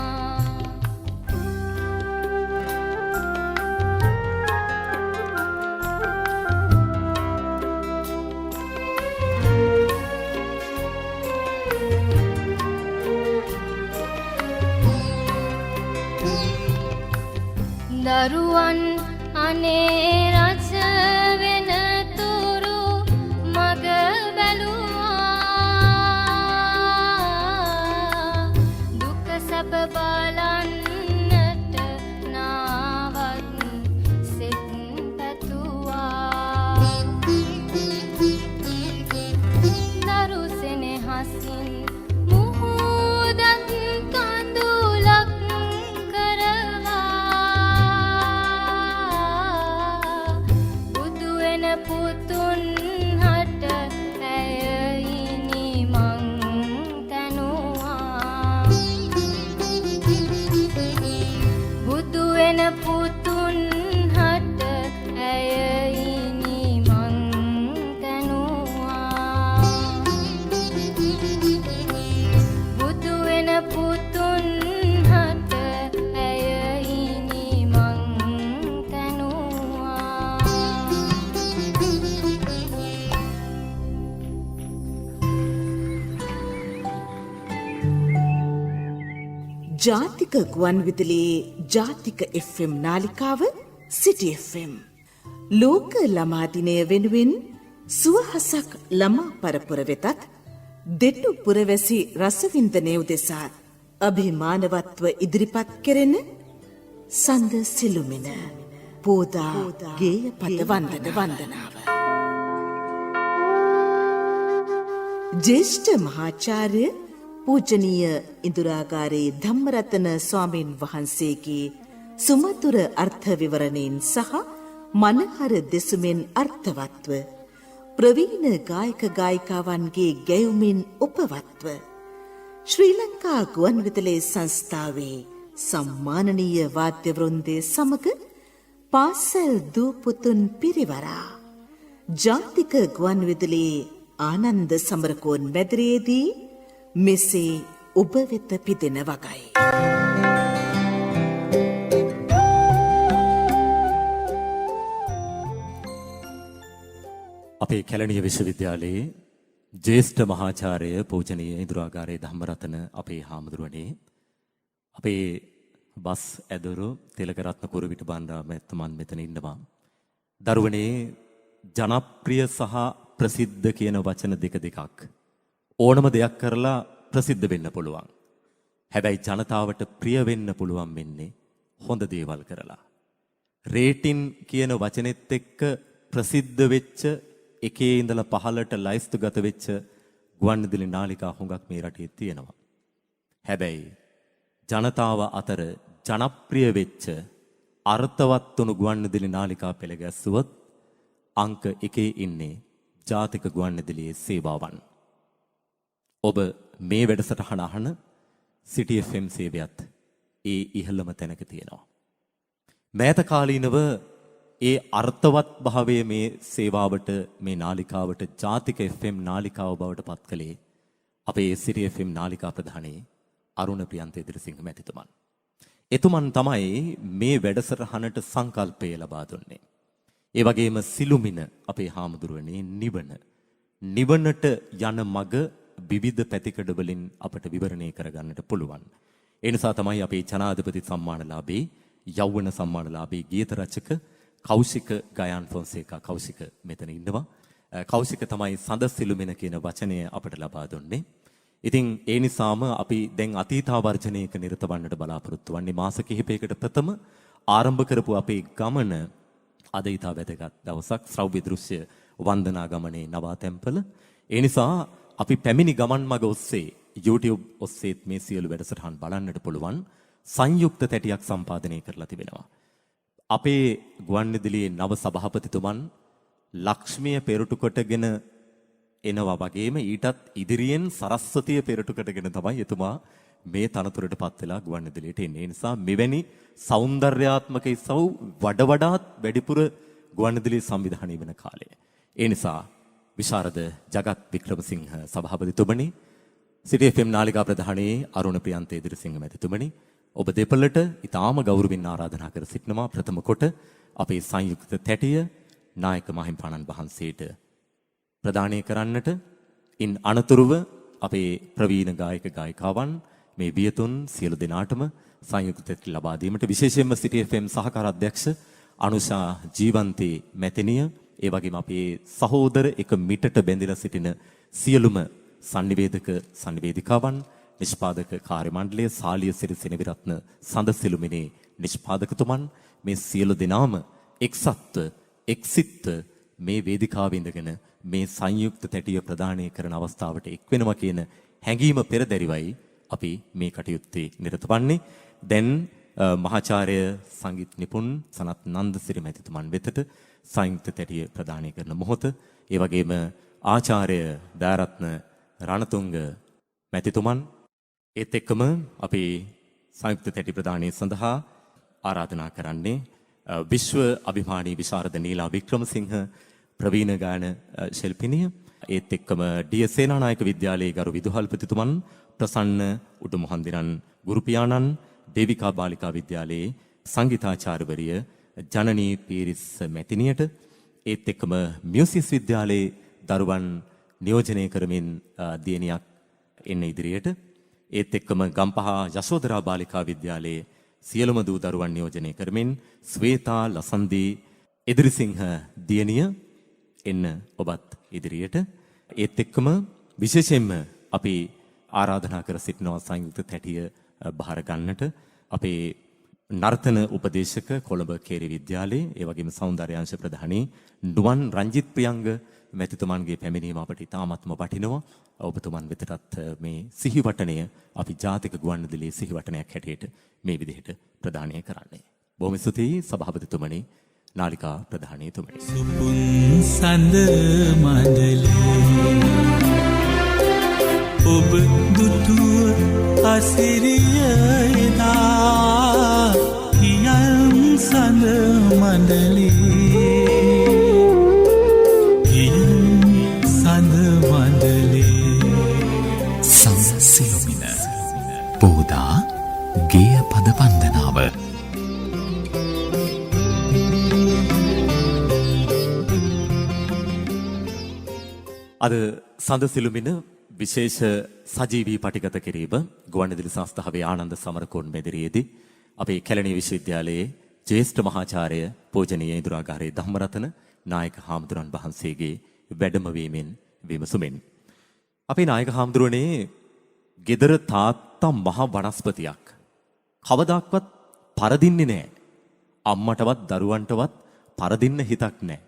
E: දරුවන් අනේ රජ වෙනතුරු මග බැලුවා දුක සැප බලන්නට නාවත් සෙත් පැතුවා දරු සෙනෙහසින් මුහුදත් කඳුලක් කරවා
M: ජාතික ගුවන් විදුලියේ ජාතික FM නාලිකාව සිටි FM. ලෝක ළමා දිනය වෙනුවෙන් සුවහසක් ළමා පරපුර වෙතත් දෙටු පුරවැසි රසවින්දනය උදෙසා අභිමානවත්ව ඉදිරිපත් කෙරෙන සඳ සිළුමින පෝදා ගේය පද වන්දනාව. ජේෂ්ඨ මහාචාර්ය පූජනීය ඉන්දුරාගාරේ ධම්මරතන ස්වාමීන් වහන්සේගේ සුමధుර අර්ථ විවරණයෙන් සහ මනහර දෙසුමෙන් අර්ථවත්ව ප්‍රවීණ ගායක ගායිකාවන්ගේ ගැයුමින් උපවත්ව ශ්‍රී ලංකා ගුවන්විදුලි සංස්ථාවේ සම්මානනීය වාද්‍ය වෘන්දය සමග පාසල් දූපුතුන් පිරිවරා ජාතික ගුවන්විදුලියේ ආනන්ද සමරකෝන් මැදිරියේදී මෙසේ ඔබ වෙත පිදෙන වගයි.
D: අපේ කැලණිය විශ්වවිද්‍යාලයේ ජ්‍යෙෂ්ඨ මහාචාර්ය පූජනීය ඉන්දුරාගාරේ ධම්මරතන අපේ හාමුදුරුවනේ, අපේ බස් ඇදුරු තිලකරත්න කුරුවිට බණ්ඩාර මැතිතුමන් මෙතන ඉන්නවා. දරුවනේ, ජනප්‍රිය සහ ප්‍රසිද්ධ කියන වචන දෙකක් ඕනම දෙයක් කරලා ප්‍රසිද්ධ වෙන්න පුළුවන්. හැබැයි ජනතාවට ප්‍රිය වෙන්න පුළුවන් වෙන්නේ හොඳ දේවල් කරලා. රේටින් කියන වචනේත් එක්ක ප්‍රසිද්ධ වෙච්ච එකේ ඉඳලා පහළට ලයිස්තුගත වෙච්ච ගුවන්විදුලි නාලිකා හුඟක් මේ රටේ තියෙනවා. හැබැයි ජනතාව අතර ජනප්‍රිය වෙච්ච අර්ථවත් වුණු ගුවන්විදුලි නාලිකා පෙළ ගැස්සුවොත් අංක 1 ඉන්නේ ජාතික ගුවන්විදුලියේ සේවාවන්. ඔබ මේ වැඩසටහන අහන සිටි FM සේවයත් ඒ ඉහළම තැනක තියෙනවා. මෑත කාලීනව ඒ අර්ථවත් භාවයේ මේ සේවාවට, මේ නාලිකාවට ජාතික FM නාලිකාව බවට පත් කළේ අපේ සිටි FM නාලිකා ප්‍රධානී අරුණ ප්‍රියන්ත ඉදිරිසිංහ මැතිතුමන්. එතුමන් තමයි මේ වැඩසටහනට සංකල්පය ලබා දුන්නේ. ඒ වගේම සිළුමින අපේ හාමුදුරුවනේ නිවනට යන මග විවිධ පැතිකඩ වලින් අපට විවරණය කරගන්නට පුළුවන්. ඒ නිසා තමයි අපේ ජනාධිපති සම්මානලාභී, යෞවන සම්මානලාභී ගීත රචක කෞශික ගයාන් ෆොන්සේකා කෞශික මෙතන ඉන්නවා. කෞශික තමයි සඳ සිළුමින කියන වචනය අපට ලබා දුන්නේ. ඉතින් ඒ නිසාම අපි දැන් අතීතාවර්ජනයක නිරත වන්නට බලාපොරොත්තු වන්නේ. මාස කිහිපයකට ප්‍රථම ආරම්භ කරපු අපේ ගමන අද ඊට වැදගත් දවසක්. ශ්‍රව්‍ය දෘශ්‍ය වන්දනා ගමනේ නවාතැන්පල. ඒ නිසා අපි පැමිණි ගමන් මග ඔස්සේ YouTube ඔස්සේ මේ සියලු වැඩසටහන් බලන්නට පුළුවන්. සංයුක්ත තැටියක් සම්පාදනය කරලා තිබෙනවා. අපේ ගුවන්විදුලියේ නව සභාපතිතුමන් ලක්ෂ්මිය පෙරටු කොටගෙන එනවා වගේම ඊටත් ඉදිරියෙන් සරස්වතිය පෙරටු කොටගෙන තමයි එතුමා මේ තනතුරට පත් වෙලා ගුවන්විදුලියට එන්නේ. ඒ නිසා මෙවැනි సౌందర్యාත්මක ඉසව් වඩාත් වැඩිපුර ගුවන්විදුලි සංවිධානය වෙන කාලය. ඒ නිසා විශාරද ජගත් වික්‍රමසිංහ සභාපතිතුමනි, සිටි FM නාලිකා ප්‍රධානී අරුණ ප්‍රියන්ත ඉදිරිසිංහ මැතිතුමනි, ඔබ දෙපළට ඉතාම ගෞරවයෙන් ආරාධනා කර සිටිනවා ප්‍රථම කොට අපේ සංයුක්ත තැටිය නායක මහින්පාණන් වහන්සේට ප්‍රදානය කරන්නට. ඉන් අනතුරුව අපේ ප්‍රවීණ ගායක ගායිකාවන් මේ වියතුන් සියලු දෙනාටම සංයුක්ත තැටි ලබා දීමට, විශේෂයෙන්ම සිටි FM සහකාර අධ්‍යක්ෂ අනුෂා ජීවන්තේ මැතිණිය, ඒ වගේම අපේ සහෝදර එක මිටට බැඳිලා සිටින සියලුම සංනිවේදක සංනිවේදිකාවන්, නිෂ්පාදක කාර්ය මණ්ඩලය, සාලිය සිරි සෙනවිරත්න සඳ සිළුමිනේ නිෂ්පාදකතුමන්, මේ සියලු දෙනාම එක්සත්ව එක්සිත්ව මේ වේදිකාවේ ඉඳගෙන මේ සංයුක්ත තැටිය ප්‍රදානය කරන අවස්ථාවට එක් වෙනවා කියන හැඟීම පෙරදැරිවයි අපි මේ කටයුත්තේ නිරත වන්නේ. දැන් මහාචාර්ය සංගීත නිපුන් සනත් නන්දසිරි මැතිතුමන් වෙතට සංයුක්ත තැටිය ප්‍රදානය කරන මොහොත, ඒ වගේම ආචාර්ය දයාරත්න රණතුංග මැතිතුමන්, ඒත් එක්කම අපි සංයුක්ත තැටි ප්‍රදානය සඳහා ආරාධනා කරන්නේ විශ්ව අභිමානී විශාරද නීලා වික්‍රමසිංහ ප්‍රවීණ ගායන ශිල්පිනිය, ඒත් එක්කම ඩී සේනානායක විද්‍යාලයේ ගරු විදුහල්පතිතුමන් ප්‍රසන්න උඩුමහන්දිරන් ගුරු පියාණන්, දේවිකා බාලිකා විද්‍යාලයේ සංගීතාචාර්යවරිය ජනනී පීරිස් මැතිණියට, ඒත් එක්කම මියුසිස් විද්‍යාලයේ දරුවන් නියෝජනය කරමින් දියණියක් එන්න ඉදිරියට, ඒත් එක්කම ගම්පහ යශෝදරා බාලිකා විද්‍යාලයේ සියලුම දූ දරුවන් නියෝජනය කරමින් ස්වේතා ලසන්දී ඉදිරිසිංහ දියණිය එන්න ඔබත් ඉදිරියට. ඒත් එක්කම විශේෂයෙන්ම අපි ආරාධනා කර සිටිනවා සංයුක්ත තැටිය බහර ගන්නට අපේ නර්තන උපදේශක කොළඹ කේරි විද්‍යාලයේ ඒ වගේම සෞන්දර්ය අංශ ප්‍රධානී නුවන් රංජිත් ප්‍රියංග මැතිතුමන්ගේ පැමිණීම අපට ඉතාමත්ම වටිනවා. ඔබතුමන් වෙතටත් මේ සිහිවටනය අපි ජාතික ගුවන්විදුලියේ සිහිවටනයක් හැටියට මේ විදිහට ප්‍රදානය කරන්නේ. බොහොම ස්තුතියි සභාපතිතුමනි, නාලිකා ප්‍රධානීතුමනි.
G: සුපුන් සඳ මඩලේ ඔබ දුටුව අසිරිය එදා හියම් සඳ මඩලේ සඳ මඩලේ
A: සංසිලුමින පෝදා ගේය පද වන්දනාව.
D: අද සඳ සිළුමින විශේෂ සජීවී පටිගත කිරීම ගුවන්විදුලි සංස්ථාවේ ආනන්ද සමරකෝන් මැදිරියේදී අපේ කැලණිය විශ්වවිද්‍යාලයේ ජ්‍යෙෂ්ඨ මහාචාර්ය පූජනීය ඉන්දුරාගාරේ ධම්මරතන නායක හාමුදුරන් වහන්සේගේ වැඩම වීමෙන් විමසුමින් අපේ නායක හාමුදුරනේ ගෙදර තාත්තා මහ වනස්පතියක් කවදාක්වත් පරදින්නේ නැහැ. අම්මටවත් දරුවන්ටවත් පරදින්න හිතක් නැහැ.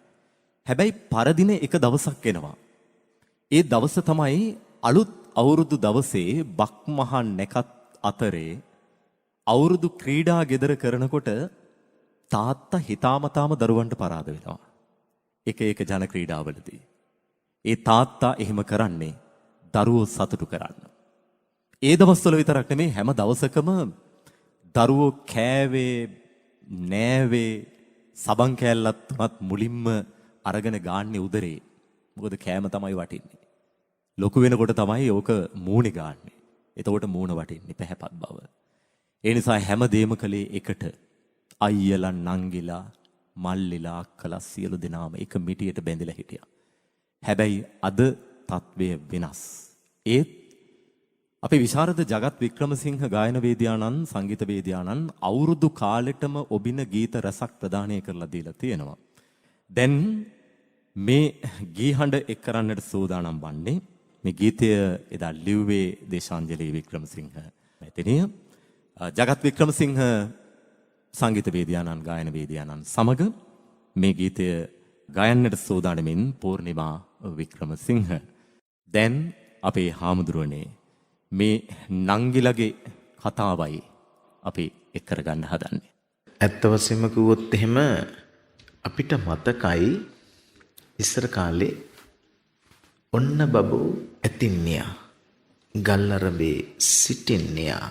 D: හැබැයි පරදින එක දවසක් එනවා. ඒ දවස තමයි අලුත් අවුරුදු දවසේ බක්මහා නැකත් අතරේ අවුරුදු ක්‍රීඩා ගෙදර කරනකොට තාත්තා හිතාමතාම දරුවන්ට පරාද වෙනවා. එක ජන ක්‍රීඩාවලදී. ඒ තාත්තා එහෙම කරන්නේ දරුවෝ සතුටු කරන්න. ඒ දවස්වල විතරක් නෙමෙයි හැම දවසකම දරුවෝ කෑවේ නෑවේ සබන් කෑල්ලත් තුනත් මුලින්ම අරගෙන ගාන්නේ උදරේ. මොකද කෑම තමයි වටින්නේ. ලොකු වෙනකොට තමයි ඕක මූණේ ගාන්නේ. එතකොට මූණ වටින්නේ පැහැපත් බව. ඒ නිසා හැම දෙයක්ම කලේ එකට අයියලා නංගිලා මල්ලිලා අක්කලා සියලු දෙනාම එක මිටියට බැඳිලා හිටියා. හැබැයි අද තත්වය වෙනස්. ඒත් අපේ විශාරද ජගත් වික්‍රමසිංහ ගායන වේදියානන් සංගීත වේදියානන් අවුරුදු කාලෙටම ඔබින ගීත රසක් ප්‍රදානය කරලා දීලා තියෙනවා. දැන් මේ ගීහඬ එක් කරන්නට සූදානම් වන්නේ මේ ගීතය එදා ලිව්වේ දේශාංජලී වික්‍රමසිංහ මැතිණිය ජගත් වික්‍රමසිංහ සංගීත වේදියානන් ගායන වේදියානන් සමග මේ ගීතය ගයන්නට සූදානමින් පූර්ණිමා වික්‍රමසිංහ. දැන් අපේ හාමුදුරුවනේ මේ නංගිලගේ කතාවයි අපි එක් කරගන්න හදන්නේ.
F: ඇත්ත වශයෙන්ම කිව්වොත් එහෙම අපිට මතකයි ඉස්සර කාලේ ඔන්න බබෝ ඇතින්නියා ගල්ලරබේ සිටින්නියා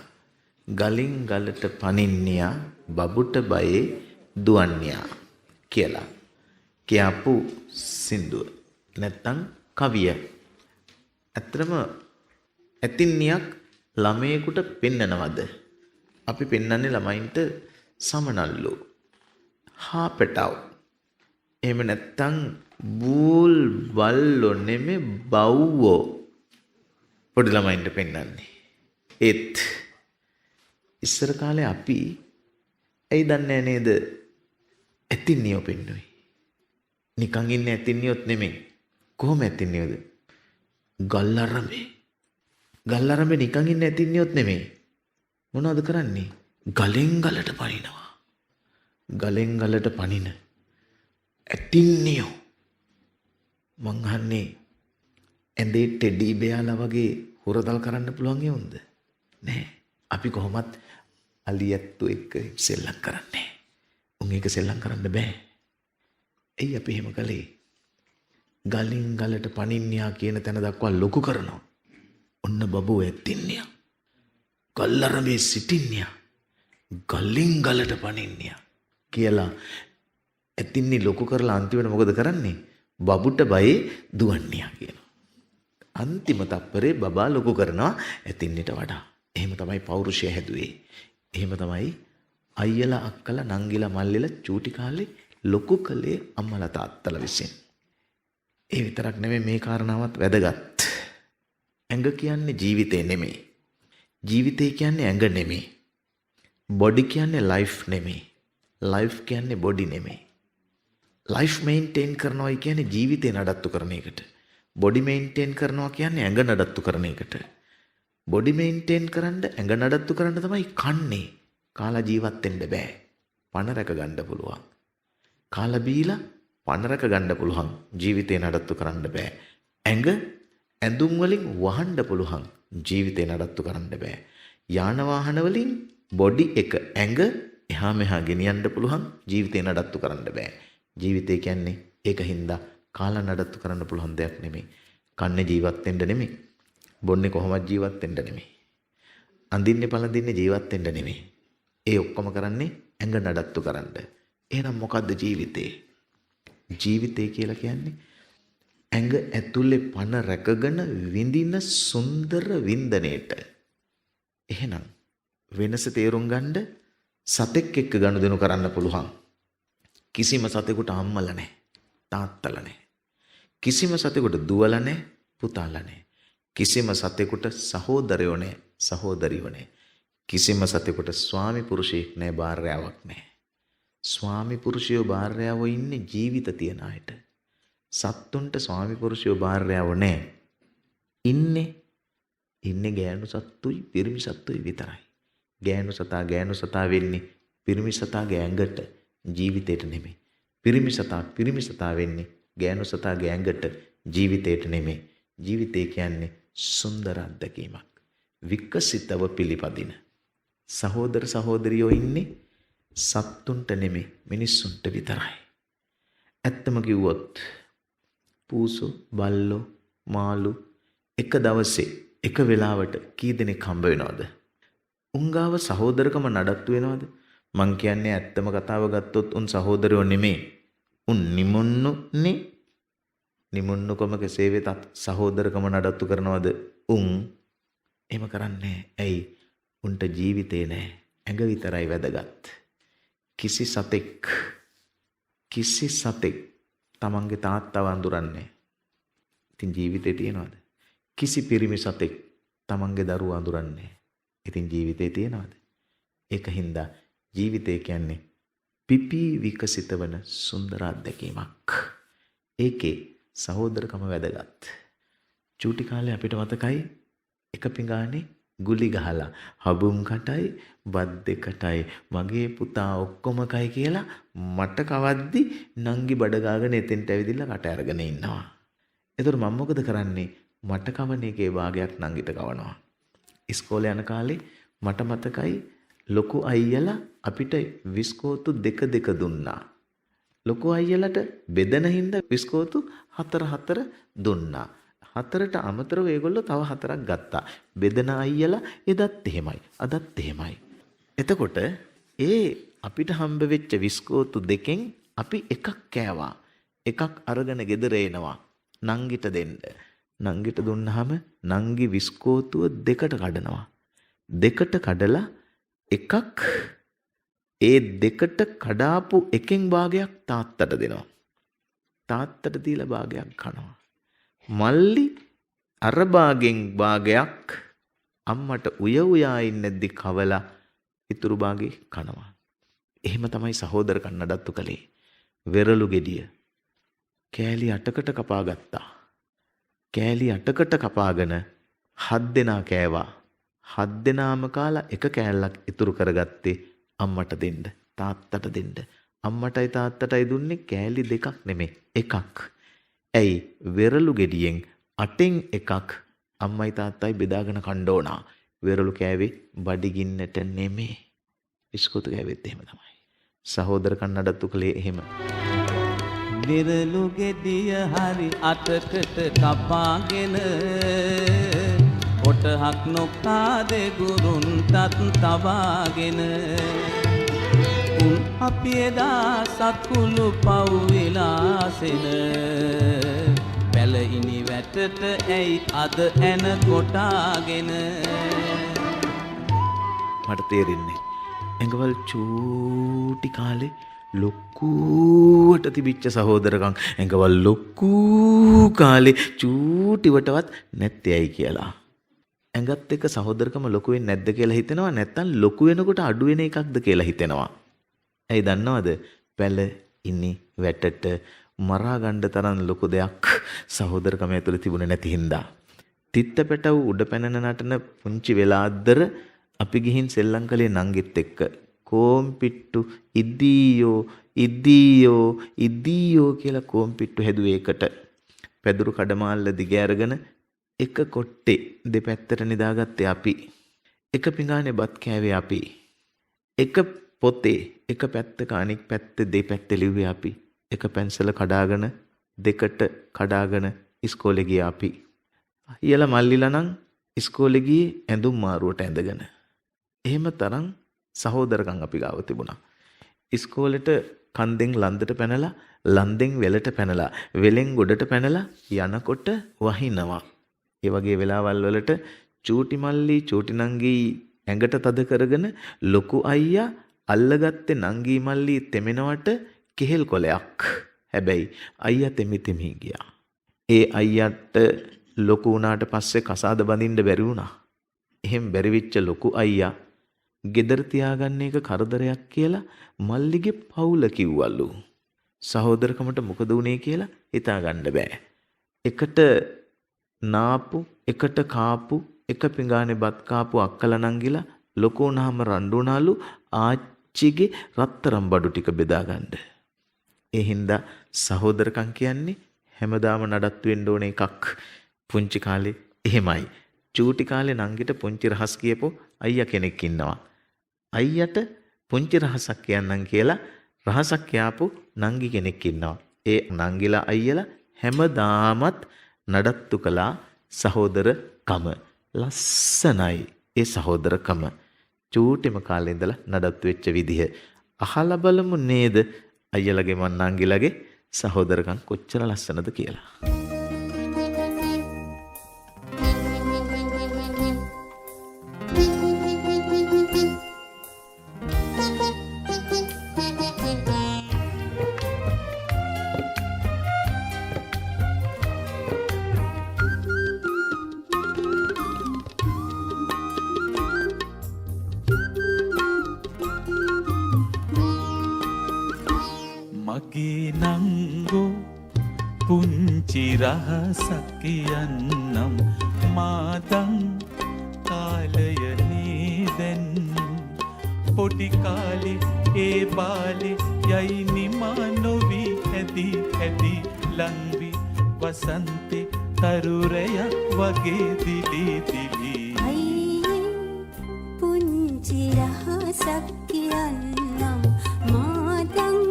F: ගලින් ගලට පනින්නියා බබුට බයේ දුවන්නියා කියලා කියපු සින්දුව නැත්තම් කවිය. ඇත්තටම ඇතින්නියක් ළමයෙකුට පෙන්නනවද? අපි පෙන්නන්නේ ළමයින්ට සමනල්ලු හාපටව එහෙම නැත්තම් බූල් බල්ලෝ නෙමෙයි බව්වෝ පොඩි ළමයින්ට පෙන්නන්නේ. ඒත් ඉස්සර කාලේ අපි ඇයි දන්නේ නේද ඇතින්නියෝ පෙන්නුවේ? නිකන් ඉන්නේ ඇතින්නියොත් නෙමෙයි. කොහොම ඇතින්නියෝද? ගල්ලරඹේ. ගල්ලරඹේ නිකන් ඉන්නේ ඇතින්නියොත් නෙමෙයි. මොනවද කරන්නේ? ගලෙන් ගලට පනිනවා. ගලෙන් ගලට පනින ඇතින්නියෝ. මං අහන්නේ ඇඳේ ටෙඩි බෙයාලා වගේ හොරතල් කරන්න පුළුවන් යොන්ද? නෑ. අපි කොහොමත් අලියැත්තු එක්ක සෙල්ලම් කරන්නේ. උන් එක සෙල්ලම් කරන්න බෑ. එයි අපි එහෙම කළේ. ගලින් ගලට පනින්නියා කියන තැන දක්වා ලොකු කරනවා. ඔන්න බබෝ ඇත්තින්නියා. ගල්ලරඹේ සිටින්නියා. ගලින් ගලට පනින්නියා කියලා ඇතින්නේ ලොකු කරලා අන්තිමට මොකද කරන්නේ? බබුට බයේ දුවන්නියා කියනවා. අන්තිම තප්පරේ බබා ලොකු කරනවා ඇතින්නට වඩා. එහෙම තමයි පෞරුෂය හැදුවේ. එහෙම තමයි අයියලා අක්කලා නංගිලා මල්ලිලා චූටි කාලේ ලොකු කලේ අම්මලා තාත්තලා විසින්. ඒ විතරක් නෙමෙයි මේ කාරණාවත් වැදගත්. ඇඟ කියන්නේ ජීවිතේ නෙමෙයි. ජීවිතය කියන්නේ ඇඟ නෙමෙයි. බොඩි කියන්නේ ලයිෆ් නෙමෙයි. ලයිෆ් කියන්නේ බොඩි නෙමෙයි. ලයිෆ් මේන්ටේන් කරනවා කියන්නේ ජීවිතේ නඩත්තු කරන එකට. බොඩි මේන්ටේන් කරනවා කියන්නේ ඇඟ නඩත්තු කරන එකට. බොඩි මේන්ටේන් කරන්න ඇඟ නඩත්තු කරන්න තමයි කන්නේ. කාලා ජීවත් වෙන්න බෑ. පණ රැක ගන්න පුළුවන්. කාලා බීලා පණ රැක ගන්න පුළුවන්. ජීවිතේ නඩත්තු කරන්න බෑ. ඇඟ ඇඳුම් වලින් වහන්න පුළුවන්. ජීවිතේ නඩත්තු කරන්න බෑ. යාන වාහන වලින් බොඩි එක ඇඟ එහා මෙහා ගෙනියන්න පුළුවන්. ජීවිතේ නඩත්තු කරන්න බෑ. ජීවිතය කියන්නේ ඒකින්ද කාලා නඩත්තු කරන්න පුළුවන් දෙයක් නෙමෙයි. කන්නේ ජීවත් වෙන්න නෙමෙයි. බොන්නේ කොහොමද ජීවත් වෙන්න නෙමෙයි. අඳින්නේ පළඳින්නේ ජීවත් වෙන්න නෙමෙයි. ඒ ඔක්කොම කරන්නේ ඇඟ නඩත්තු කරන්න. එහෙනම් මොකද්ද ජීවිතේ? ජීවිතය කියලා කියන්නේ ඇඟ ඇතුලේ පණ රැකගෙන විඳින සුන්දර වින්දනයේට. එහෙනම් වෙනස තේරුම් ගන්න සතෙක් එක්ක ගනුදෙනු කරන්න පුළුවන්. කිසිම සතෙකුට අම්මලා නැහැ, තාත්තලා නැහැ. කිසිම සතෙකුට දුවලා නැහැ, පුතාලා නැහැ. කිසිම සතෙකුට සහෝදරයෝ නැහැ, සහෝදරියෝ නැහැ. කිසිම සතෙකුට ස්වාමි පුරුෂයෙක් නැහැ, භාර්යාවක් නැහැ. ස්වාමි පුරුෂයෝ භාර්යාවෝ ඉන්නේ ජීවිත තියන අයට. සත්තුන්ට ස්වාමි පුරුෂයෝ භාර්යාවෝ නැහැ. ඉන්නේ ගෑනු සත්තුයි පිරිමි සත්තුයි විතරයි. ගෑනු සතා වෙන්නේ පිරිමි සතාගේ ඇඟට, ජීවිතේට නෙමෙයි. පිරිමි සතා වෙන්නේ ගෑනු සතාගේ ඇඟට, ජීවිතේට නෙමෙයි. ජීවිතේ කියන්නේ සුන්දර අත්දැකීමක්. විකසිතව පිළිපදින සහෝදර සහෝදරියෝ ඉන්නේ සත්තුන්ට නෙමෙයි, මිනිස්සුන්ට විතරයි. ඇත්තම කිව්වොත් පූසෝ, බල්ලෝ, මාළු එක දවසේ එක වෙලාවට කී දෙනෙක් හම්බ වෙනවද? උංගාව සහෝදරකම නඩත්තු වෙනවද? මං කියන්නේ ඇත්තම කතාව ගත්තොත් උන් සහෝදරයෝ නෙමෙයි. උන් නිමුන්නුනේ. නිමුන්නුකම කෙසේ වෙතත් සහෝදරකම නඩත්තු කරනවද? උන් එහෙම කරන්නේ. ඇයි? උන්ට ජීවිතේ නෑ. ඇඟ විතරයි වැදගත්. කිසි සතෙක් තමන්ගේ තාත්තව අඳුරන්නේ. ඉතින් ජීවිතේ තියනවද? කිසි පිරිමි සතෙක් තමන්ගේ දරුවා අඳුරන්නේ. ඉතින් ජීවිතේ තියනවද? ඒකින්ද ජීවිතය කියන්නේ පිපි විකසිත වන සුන්දර අත්දැකීමක්. ඒකේ සහෝදරකම වැදගත්. චූටි කාලේ අපිට මතකයි එක පිඟානේ ගුලි ගහලා හබුම් කටයි බත් දෙකටයි මගේ පුතා ඔක්කොම කයි කියලා මට කවද්දි නංගි බඩ ගාගෙන එතෙන්ට ඇවිදilla කට අරගෙන ඉන්නවා. ඒතර මම මොකද කරන්නේ? මට කවන එකේ භාගයක් නංගිට කවනවා. ඉස්කෝලේ යන කාලේ මට මතකයි ලොකු අයියලා අපිට විස්කෝතු දෙක දුන්නා. ලොකු අයියලට බෙදන හින්දා විස්කෝතු 4 දුන්නා. 4ට අමතරව ඒගොල්ලෝ තව 4ක් ගත්තා. බෙදන අයියලා එදත් එහෙමයි, අදත් එහෙමයි. එතකොට ඒ අපිට හම්බ වෙච්ච විස්කෝතු දෙකෙන් අපි එකක් කෑවා. එකක් අරගෙන ගෙදර එනවා නංගිට දෙන්න. නංගිට දුන්නාම නංගි විස්කෝතුව දෙකට කඩනවා. දෙකට කඩලා එකක් ඒ දෙකට කඩාපු එකෙන් භාගයක් තාත්තට දෙනවා. තාත්තට දීලා භාගයක් කනවා. මල්ලි අර භාගෙන් භාගයක් අම්මට උයා ඉන්නේද්දි කවලා ඉතුරු භාගේ කනවා. එහෙම තමයි සහෝදරකම් නඩත්තු කළේ. වෙරළු ගෙඩිය කෑලි 8කට කපා ගත්තා. කෑලි 8කට කපාගෙන 7 දෙනා කෑවා. 7 දෙනාම කාලා එක කෑල්ලක් ඉතුරු කරගත්තේ අම්මට දෙන්න, තාත්තට දෙන්න. අම්මටයි තාත්තටයි දුන්නේ කෑලි 2ක් නෙමෙයි, එකක්. ඇයි? වෙරළු ගෙඩියෙන් 8න් එකක් අම්මයි තාත්තයි බෙදාගෙන කන්න ඕන. වෙරළු කෑවේ බඩගින්නට නෙමෙයි. ඉස්කෝතු කෑවෙත් එහෙම තමයි. සහෝදරකම් නඩත්තු කළේ එහෙම.
L: වෙරළු ගෙඩිය හරි 8කට කපාගෙන ඔටහක් නොක්කා දෙගුරුන්ටත් තවාගෙන උන් අපි එදා සත්කුළු පව්විලාසෙන පැලහිනි වැටට ඇයි අද ඇන කොටාගෙන.
F: මට තේරෙන්නේ ඇඟවල් චූටි කාලේ ලොකුවට තිබිච්ච සහෝදරකම් ඇඟවල් ලොකු කාලේ චූටිවටවත් නැත්තේ ඇයි කියලා. ඇඟත් එක්ක සහෝදරකම ලොකු වෙන්නේ නැද්ද කියලා හිතෙනවා. නැත්තම් ලොකු වෙනකොට අඩු වෙන එකක්ද කියලා හිතෙනවා. ඇයි දන්නවද? පැල ඉන්නේ වැටට මරා ගන්න තරම් ලොකු දෙයක් සහෝදරකම ඇතුලේ තිබුණේ නැති හින්දා. තිත්ත පැටව උඩ පැනන නටන පුංචි වෙලාද්දර අපි ගිහින් සෙල්ලම් කළේ නංගිත් එක්ක. කෝම්පිට්ටු ඉදීයෝ ඉදීයෝ ඉදීයෝ කියලා කෝම්පිට්ටු හැදුවේ එකට. පැදුරු කඩමාල්ල දිග අරගෙන එක කොට්ටේ දෙපැත්තට නිදාගත්තේ අපි. එක පිඟානේ බත් කෑවේ අපි. එක පොතේ එක පැත්තක අනික් පැත්තේ දෙපැත්තේ ලිව්වේ අපි. එක පැන්සල කඩාගෙන දෙකට කඩාගෙන ඉස්කෝලේ ගියා අපි. ඊයලා මල්ලිලා නම් ඉස්කෝලේ ගියේ ඇඳුම් මාරුවට ඇඳගෙන. එහෙම තරම් සහෝදරකම් අපි ගාව තිබුණා. ඉස්කෝලේට කන්දෙන් ලන්දට පැනලා ලන්දෙන් වෙලට පැනලා වෙලෙන් ගොඩට පැනලා යනකොට වහිනවා. ඒ වගේ වෙලාවල් වලට චූටි මල්ලි චූටි නංගි ඇඟට තද කරගෙන ලොකු අයියා අල්ලගත්තේ නංගි මල්ලි තෙමෙනවට කෙහෙල් කොලයක්. හැබැයි අයියා තෙමි තෙමි ගියා. ඒ අයියාට ලොකු වුණාට පස්සේ කසාද බඳින්න බැරි වුණා. එහෙම බැරි වෙච්ච ලොකු අයියා ගෙදර තියාගන්න එක කරදරයක් කියලා මල්ලිගේ පවුල කිව්වලු. සහෝදරකමට මොකද වුනේ කියලා හිතා ගන්න බෑ. එකට නාපු, එකට කාපු, එක පිඟානේ බත් කාපු අක්කලා නංගිලා ලොකු වුණාම රණ්ඩු වුණාලු ආච්චිගේ රත්තරන් බඩු ටික බෙදා ගන්න. ඒ හින්දා සහෝදරකම් කියන්නේ හැමදාම නඩත්තු වෙන්න ඕන එකක්. පුංචි කාලේ එහෙමයි. චූටි කාලේ නංගිට පුංචි රහස් කියපෝ අයියා කෙනෙක් ඉන්නවා. අයියට පුංචි රහසක් කියන්නම් කියලා රහසක් කියපු නංගි කෙනෙක් ඉන්නවා. ඒ නංගිලා අයියලා හැමදාමත් නඩත්තු කළා සහෝදරකම. ලස්සනයි ඒ සහෝදරකම. චූටිම කාලේ ඉඳලා නඩත්තු වෙච්ච විදිහ අහලා බලමු නේද අයියලගේ මන් නංගිලගේ සහෝදරකම් කොච්චර ලස්සනද කියලා.
G: මගේ නංගෝ පුංචි රහසක් කියන්නම් මාතන් කාලයනේ දැන් පොඩි කාලේ ඒ බාලේ යයි නිමා නොවි හැදි හැදි ලංවි වසන්තේ තරුරයක් වගේ දිලි දිලි
E: අයියේ පුංචි රහසක් කියන්නම් මාතන්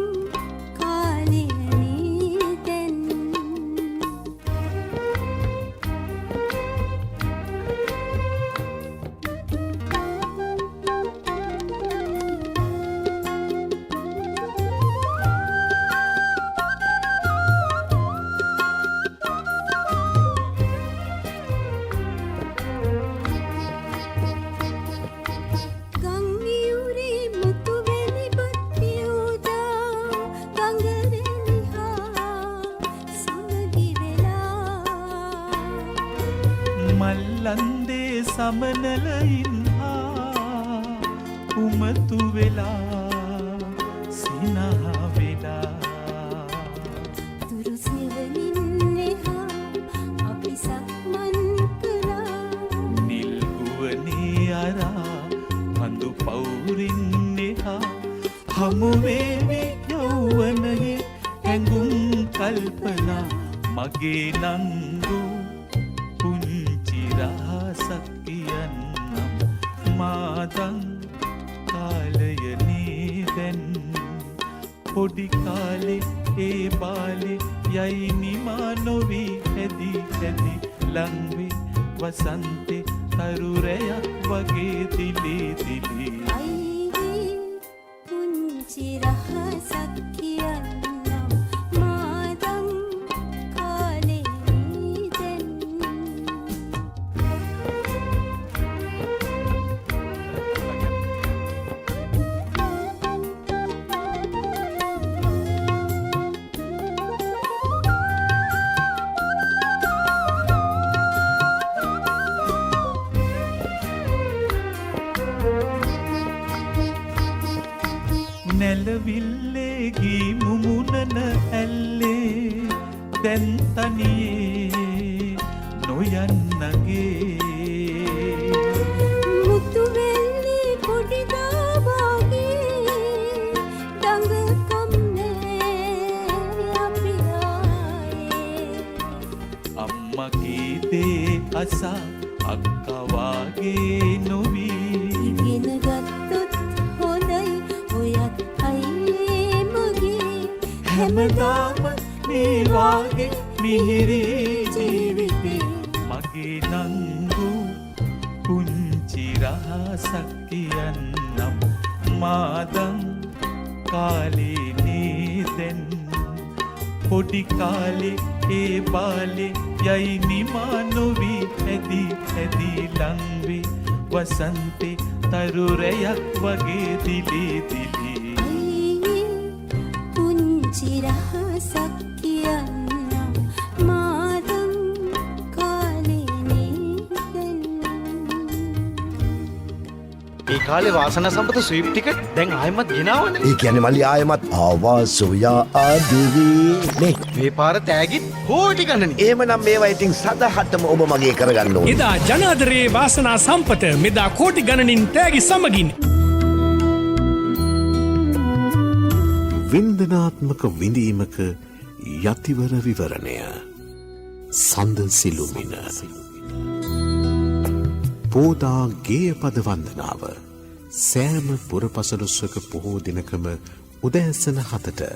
G: මල්ලන්දේ සමනලයින් හා උමතු වෙලා සිනහා වෙලා
E: තුරු සෙවනින්නේ හා අපි සක්මන් කළා
G: නිල්ගුවනේ අරා හඳු පවුරින්නේ හා හමුවේවි යෞවනයේ හැඟුම් කල්පනා මගේ නංගු රහසක් කියන්නම් මාතන් කාලයනේ දැන් පොඩි කාලේ ඒ බාලේ යයි නිමා නොවි හැදි හැදි ලංවි වසන්තේ තරුරයක් වගේ දිලි දිලි
E: අයියේ පුංචි රහසක් කියන්නම් මාතන් කාලේ දැන්
G: විල්ලේගී මුමුණන ඇල්ලේ දැන් තනියේ නොයන්නගේ
E: මුතු වෙල්ලි පොඩිදා වගේ දඟකම් නෑ අපි ආයේ
G: අම්මගේ දේ අසා අක්කවාගේ නොවී
E: ඉගෙන ගත්තොත් හොඳයි ඔයත් අයියේ මගේ
G: හැමදාම මේ වාගේ මිහිරි ජීවිතේ මගේ නංගු පුංචි රහසක් කියන්නම් මාදම් කාලේ නේදෙන් පොඩි කාලේ ඒ බාලේ යයි නිමා නොවී ඇදී ඇදී ලංවේ වසන්තේ තරුරයක් වගේ දිලී දිලී
E: අයියේ පුංචි රහසක් කියන්නම් මාදම් කාලේ නේදෙන්
H: ඒ කාලේ වාසනා සම්පත ස්වීප් ටිකට් දැන් ආයෙමත් ගෙනාවනේ.
I: ඒ කියන්නේ මල්ලි ආයමත් ආවා සොයා ආදෙවි නේ.
H: මේ පාර තෑගිත් කෝටි ගණනයි.
I: එහෙමනම් මේවා ඉතින් සදහටම ඔබ මගේ කරගන්න ඕනේ.
J: එදා ජනාදරයේ වාසනා සම්පත මෙදා කෝටි ගණනින් තෑගි සමගින්
C: වින්දනාත්මක විඳීමක යතිවර විවරණය සඳ සිළුමින පෝදා ගේය පද වන්දනාව සෑම පුරපසළොස්වක පොහෝ දිනකම උදෑසන 7ට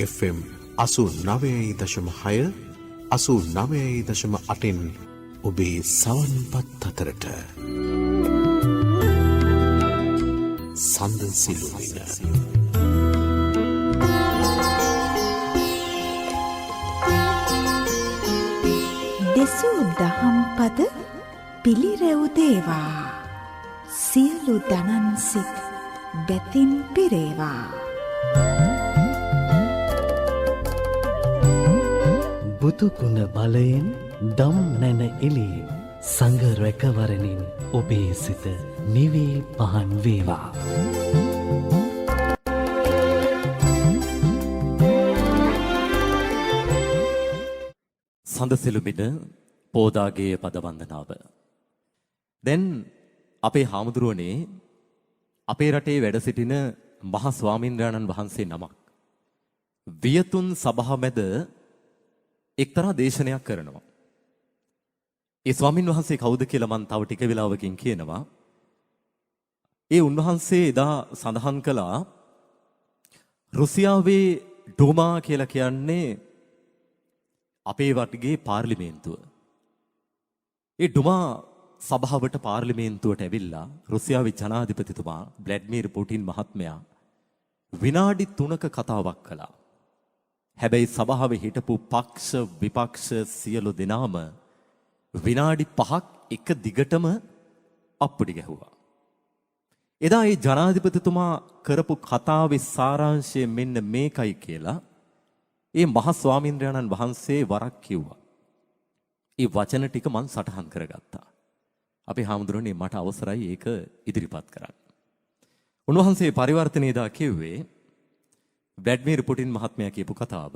C: FM 89.6 89.8න් ඔබේ සවන්පත් අතරට සඳ සිළුමින
M: දෙසූ දහම් පද පිළිරැව් දේවා සියලු දනන්සික් බැතින් පිරේවා
L: බුදුකුණ බලයෙන් දම් නැන එළියෙන් සංඝ රැකවරණින් ඔබේ සිත නිවී පහන් වේවා.
D: සඳ සිළුමින පෝදාගේ පද වන්දනාව. දැන් අපේ හාමුදුරුවනේ අපේ රටේ වැඩ සිටින මහා ස්වාමීන්ද්‍රයන්න් වහන්සේ නමක් වියතුන් සභාව මැද එක්තරා දේශනයක් කරනවා. ඒ ස්වාමීන් වහන්සේ කවුද කියලා මම තව ටික වෙලාවකින් කියනවා. ඒ උන්වහන්සේ එදා සඳහන් කළා රුසියාවේ ඩුමා කියලා කියන්නේ අපේ වටගේ පාර්ලිමේන්තුව. ඒ ඩුමා සභාවට පාර්ලිමේන්තුවට ඇවිල්ලා රුසියාවේ ජනාධිපතිතුමා ව්ලැඩිමීර් පුටින් මහත්මයා විනාඩි 3ක කතාවක් කළා. හැබැයි සභාවේ හිටපු පක්ෂ විපක්ෂ සියලු දෙනාම විනාඩි 5ක් එක දිගටම අප්පුඩි ගැහුවා. එදා ඒ ජනාධිපතිතුමා කරපු කතාවේ සාරාංශය මෙන්න මේකයි කියලා ඒ මහා ස්වාමීන්ද්‍රයන්න් වහන්සේ වරක් කිව්වා. ඒ වචන ටික මම සටහන් කරගත්තා. අපි හාමුදුරනේ මට අවසරයි ඒක ඉදිරිපත් කරන්න. උන්වහන්සේ පරිවර්තනයේ දා කිව්වේ ව්ලැඩිමීර් පුටින් මහත්මයා කියපු කතාව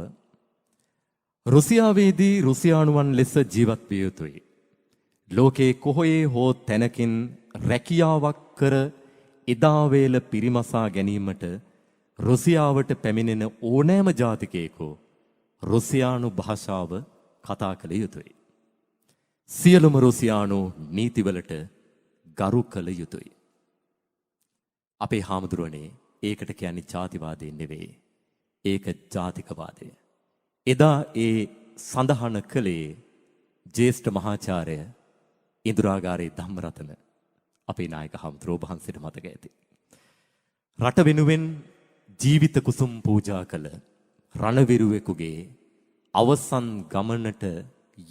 D: රුසියාවේදී රුසියානුවන් ලෙස ජීවත් විය යුතුයි. ලෝකේ කොහේ හෝ තැනකින් රැකියාවක් කර එදා වේල පිරිමසා ගැනීමට රුසියාවට පැමිණෙන ඕනෑම ජාතිකයෙකු රුසියානු භාෂාව කතා කළ යුතුයි. සියලුම රුසියානු නීතිවලට ගරු කළ යුතුයි. අපේ හාමුදුරුවනේ ඒකට කියන්නේ ජාතිවාදය නෙවෙයි. ඒක ජාතිකවාදය. එදා ඒ සඳහන කළේ ජ්‍යෙෂ්ඨ මහාචාර්ය ඉන්දුරාගාරේ ධම්මරතන අපේ නායක හාමුදුරුවෝ වහන්සේට මතක ඇති. රට වෙනුවෙන් ජීවිත කුසුම් පූජා කළ රණවිරුවෙකුගේ අවසන් ගමනට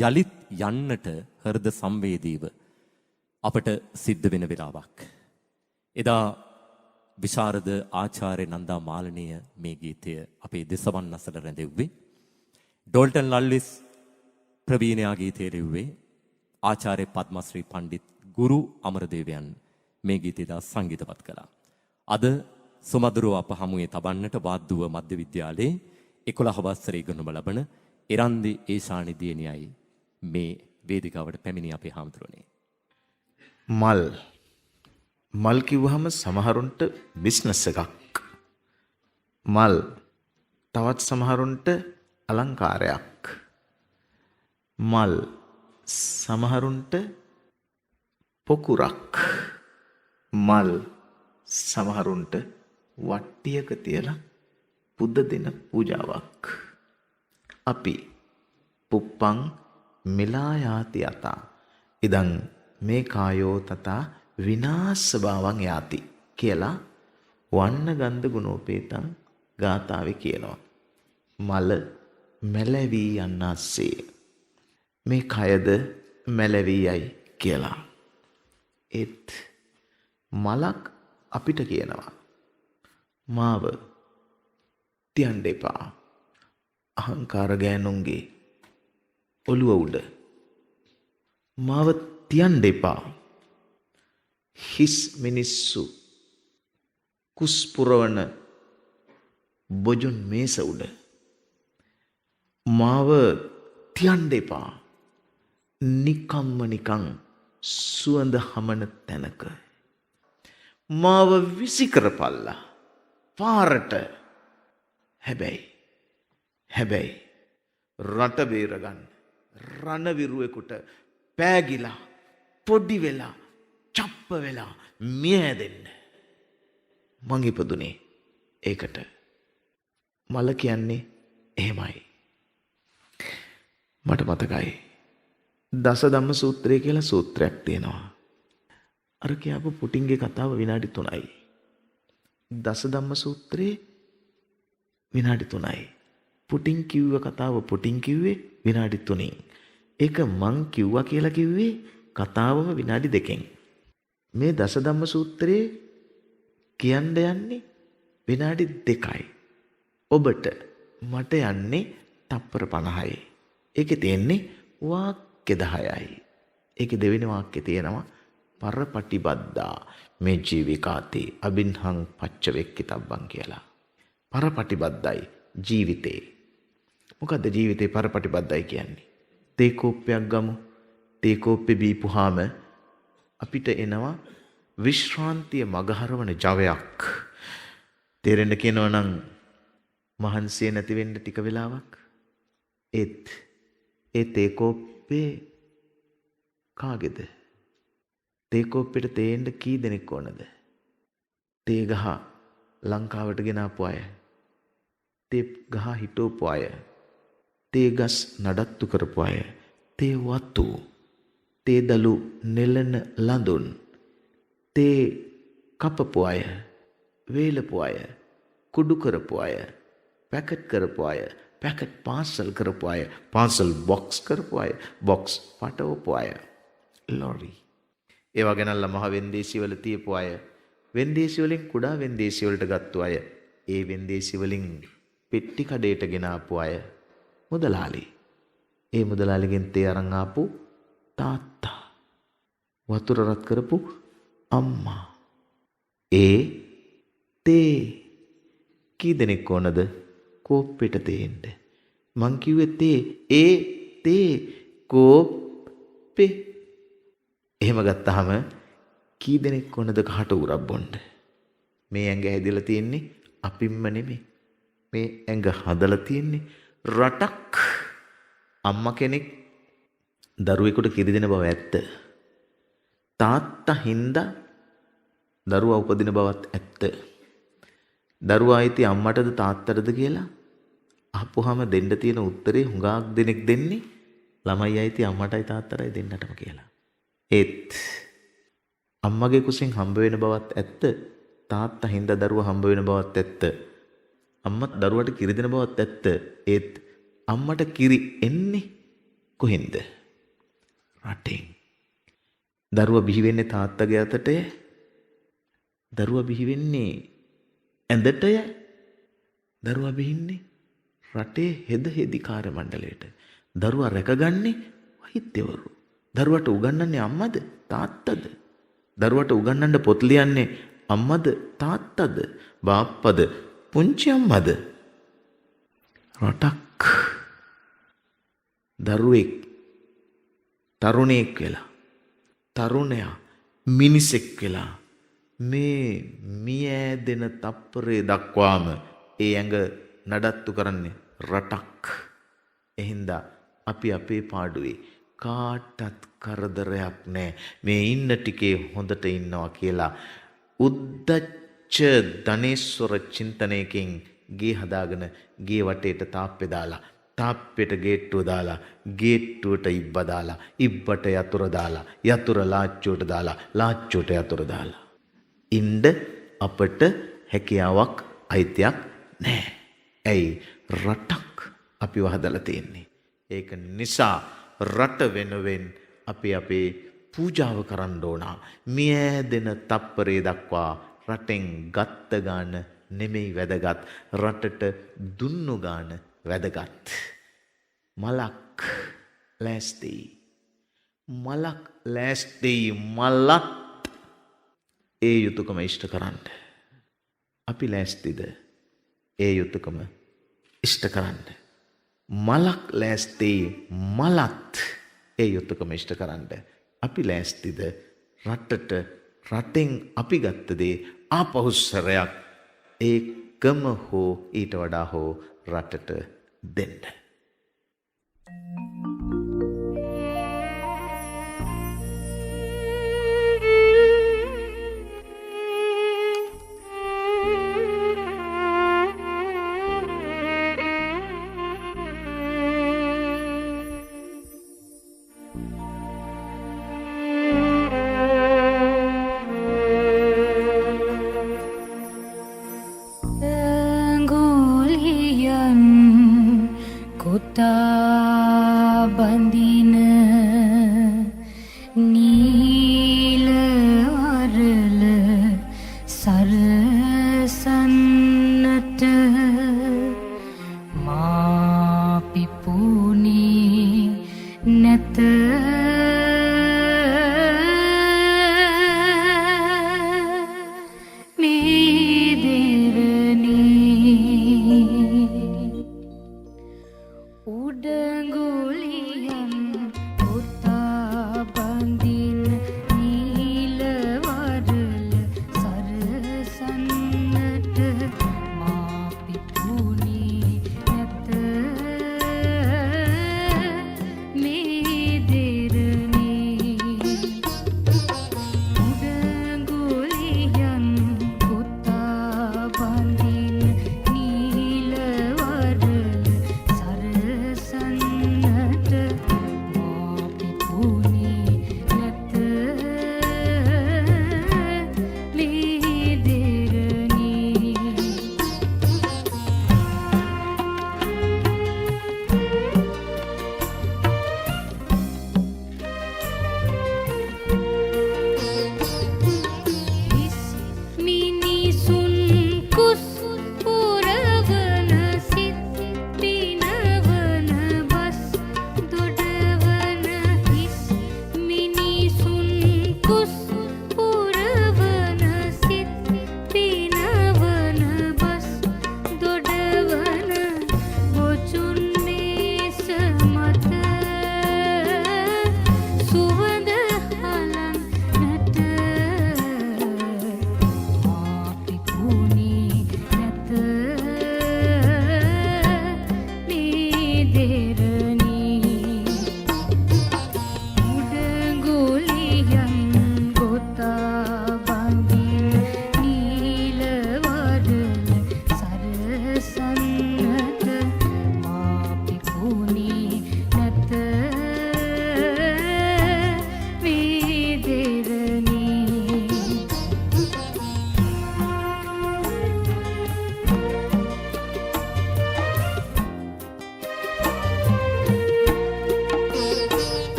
D: යලිත් යන්නට හෘද සංවේදීව අපට සිද්ධ වෙන වෙලාවක්. එදා විශාරද ආචාර්ය නන්දා මාලනීය මේ ගීතය අපේ දෙසවන් අසල රැඳෙව්වේ. ඩෝල්ටන් ලල්විස් ප්‍රවීණයා ගීතය ලිව්වේ. ආචාර්ය පද්මශ්‍රී පණ්ඩිත් ගුරු අමරදේවයන් මේ ගීතය දා සංගීතපත් කළා. අද සුමధుරව අප හමුවේ තබන්නට වාද්දුව මධ්‍ය විද්‍යාලයේ 11 වසරේ ඉගෙනුම ලබන එරන්දි ඒෂානි දියණියයි මේ වේදිකාවට පැමිණි අපේ හාමුදුරනේ.
F: මල් කිව්වහම සමහරුන්ට බිස්නස් එකක්. මල් තවත් සමහරුන්ට අලංකාරයක්. මල් සමහරුන්ට පොකුරක්. මල් සමහරුන්ට වට්ටියක තියලා පුද දෙන පූජාවක්. අපි පුප්පං මිලායාති යතා ඉදං මේ කායෝ තතා විනාශ භාවං යාති කියලා වන්න ගන්ධ ගුණෝපේතං ගාථාවේ කියනවා. මල මැලවී යන්නස්සේ මේ කයද මැලවී යයි කියලා. ඒත් මලක් අපිට කියනවා මාව තියන්න එපා. අහංකාර ගෑනුන්ගේ ඔළුව උඩ මාව තියන්න එපා. හිස් මිනිස්සු කුස් පුරවන බොජුන් මේස උඩ මාව තියන්න එපා. නිකම්ම නිකං සුවඳ හමන තැනක මාව විසි කරපල්ලා පාරට. හැබැයි රට බේරගන්න රණවිරුවෙකුට පෑගිලා පොඩි වෙලා චප්ප වෙලා මිය දෙන්න. මං ඉපදුනේ ඒකට. මල කියන්නේ එහෙමයි. මට මතකයි දස ධම්ම සූත්‍රය කියලා සූත්‍රයක් තියෙනවා. අර කියපු පුටින්ගේ කතාව විනාඩි 3යි. දස ධම්ම සූත්‍රයේ විනාඩි 3යි. පුටින් කිව්ව කතාව පුටින් කිව්වේ විනාඩි 3න්. ඒක මං කිව්වා කියලා කිව්වේ කතාවම විනාඩි 2කින්. මේ දස ධම්ම සූත්‍රයේ කියන්න යන්නේ විනාඩි 2යි. ඔබට මට යන්නේ තප්පර 50යි. ඒකේ තියෙන්නේ වාක්‍ය 10යි. ඒකේ දෙවෙනි වාක්‍යේ තියෙනවා පරපටිබද්දා මේ ජීවිකාතේ අබින්හං පච්චවෙක්කිතබ්බං කියලා. පරපටිබද්දයි ජීවිතේ. මොකද්ද ජීවිතේ පරපටිබද්දයි කියන්නේ? තේ කෝප්පයක් ගමු. තේ කෝප්පේ බීපුවාම අපිට එනවා විශ්‍රාන්තිය මගහරවන ජවයක්. තේරෙන්න කියනවා නම් මහන්සිය නැති වෙන්න ටික වෙලාවක්. ඒ තේ කෝප්පේ කාගේද? තේ කෝප්පෙට තේන්න කී දෙනෙක් ඕනද? තේ ගහ ලංකාවට ගෙනාපු අය, තේ ගහ හිටවපු අය, තේ ගස් නඩත්තු කරපු අය, තේ වතු, තේ දලු නෙලන ලඳුන්, තේ කපපු අය, වේලපු අය, කුඩු කරපු අය, පැකට් කරපු අය, පැකට් පාර්සල් කරපු අය, පාර්සල් බොක්ස් කරපු අය, බොක්ස් පටවපු අය, ලොරි ඒවා ගෙනල්ලා මහ වෙන්දේසි වල තියපු අය, වෙන්දේසි වලින් කුඩා වෙන්දේසි වලට ගත්තු අය, ඒ වෙන්දේසි වලින් පෙට්ටි කඩේට ගෙනාපු අය මුදලාලි. ඒ මුදලාලිගෙන් තේ අරන් ආපු තාත්තා, වතුර රත් කරපු අම්මා. ඒ තේ කී දෙනෙක් ඕනද කෝප්පෙට තේන්න? මං කිව්වේ තේ. ඒ තේ කෝප්පේ. එහෙම ගත්තාම කී දෙනෙක් ඕනද කහට උරක් බොන්න? මේ ඇඟ හැදිලා තියෙන්නේ අපින්ම නෙමෙයි. මේ ඇඟ හදලා තියෙන්නේ රටක්. අම්මා කෙනෙක් දරුවෙකුට කිරි දෙන බව ඇත්ත. තාත්තා හින්දා දරුවා උපදින බවත් ඇත්ත. දරුවා අයිති අම්මටද තාත්තටද කියලා අහපුවාම දෙන්න තියෙන උත්තරේ හුඟක් දෙනෙක් දෙන්නේ ළමයි අයිති අම්මටයි තාත්තටයි දෙන්නටම කියලා. ඒත් අම්මගේ කුසෙන් හම්බ වෙන බවත් ඇත්ත. තාත්තා හින්දා දරුවා හම්බ වෙන බවත් ඇත්ත. අම්මා දරුවට කිරි දෙන බවත් ඇත්ත. ඒත් අම්මට කිරි එන්නේ කොහෙන්ද? රටෙන්. දරුවා බිහි වෙන්නේ තාත්තගේ අතටය. දරුවා බිහි වෙන්නේ ඇඳටය. දරුවා බිහින්නේ රටේ හෙද හෙදිකාර මණ්ඩලයට. දරුවා රැකගන්නේ වෛද්‍යවරු. දරුවට උගන්වන්නේ අම්මද තාත්තද? දරුවට උගන්වන්න පොත් ලියන්නේ අම්මද තාත්තද බාප්පද පුංචි අම්මද රටක් දරුවෙක් තරුණයෙක් වෙලා තරුණයා මිනිසෙක් වෙලා මේ මිය දෙන තප්පරේ දක්වාම ඒ ඇඟ නඩත්තු කරන්නේ රටක්. එහින්දා අපි අපේ පාඩුවේ කාටත් කරදරයක් නැහැ. මේ ඉන්න ටිකේ හොඳට ඉන්නවා කියලා උද්දච්ච ධනේශ්වර චින්තනයකින් ගේ හදාගෙන ගේ වටේට තාප්පේ දාලා තාප්පෙට ගේට්ටුව දාලා ගේට්ටුවට ඉබ්බ දාලා ඉබ්බට යතුරු දාලා යතුරු ලාච්චුවට දාලා ලාච්චුවට යතුරු දාලා ඉන්න අපට හැකියාවක් අයිතියක් නැහැ. ඇයි රටක් අපිව හදලා තියෙන්නේ. ඒක නිසා රට වෙනුවෙන් අපි අපේ පූජාව කරන්න ඕන. මියැදෙන තප්පරේ දක්වා රටෙන් ගත්ත ගාන නෙමෙයි වැදගත්. රටට දුන්නු ගාන වැදගත්. මලක් ලෑස්ති. මලක් ලෑස්ති මලත් ඒ යුතුයකම ඉෂ්ට කරන්න. අපි ලෑස්තිද ඒ යුතුයකම ඉෂ්ට කරන්න? මලක් ලෑස්ති මලත් ඒ යුතුයකම ඉෂ්ට කරන්න. අපි ලෑස්තිද රටට රටෙන් අපි ගත්ත දේ ආපහු සැරයක් ඒකම හෝ ඊට වඩා හෝ රටට දෙන්න.
E: බඳින නීල වරල සරසන්නට මා පිපුණේ නැත.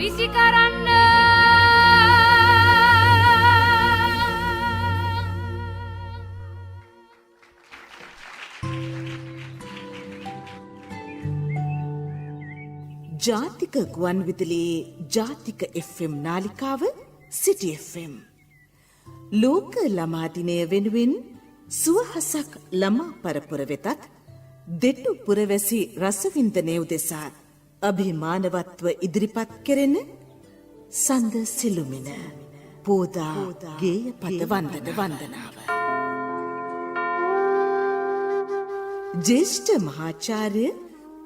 E: විසි කරන්න
M: ජාතික ගුවන් විදුලියේ ජාතික FM නාලිකාව සිටි FM. ලෝක ළමා දිනය වෙනුවෙන් සුවහසක් ළමා පරපුර වෙතත් දෙටු පුරවැසි රසවින්දනය උදෙසා අභිමානවත්ව ඉදිරිපත් කෙරෙන සඳ සිළුමින පෝදා ගේය පද වන්දනාව. ජේෂ්ඨ මහාචාර්ය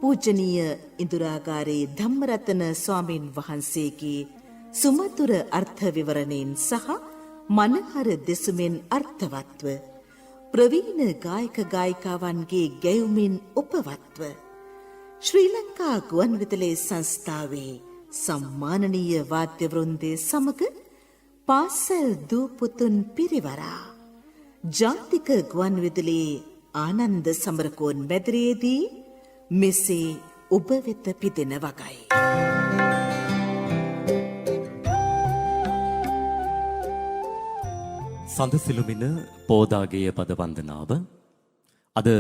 M: පූජනීය ඉන්දුරාගාරේ ධම්මරතන ස්වාමීන් වහන්සේගේ සුමధుර අර්ථ විවරණයෙන් සහ මනහර දෙසුමෙන් අර්ථවත්ව ප්‍රවීණ ගායක ගායිකාවන්ගේ ගැයුමින් උපවත්ව ශ්‍රී ලංකා ගුවන්විදුලි සංස්ථාවේ සම්මානනීය වාද්‍ය වෘන්දය සමග පාසල් දූ පුතුන් පිරිවරා ජාතික ගුවන්විදුලියේ ආනන්ද සමරකෝන් මැදිරියේදී මෙසේ ඔබ වෙත පිදෙන වගයි.
D: සඳ සිළුමින පෝදාගේය පද වන්දනාව අද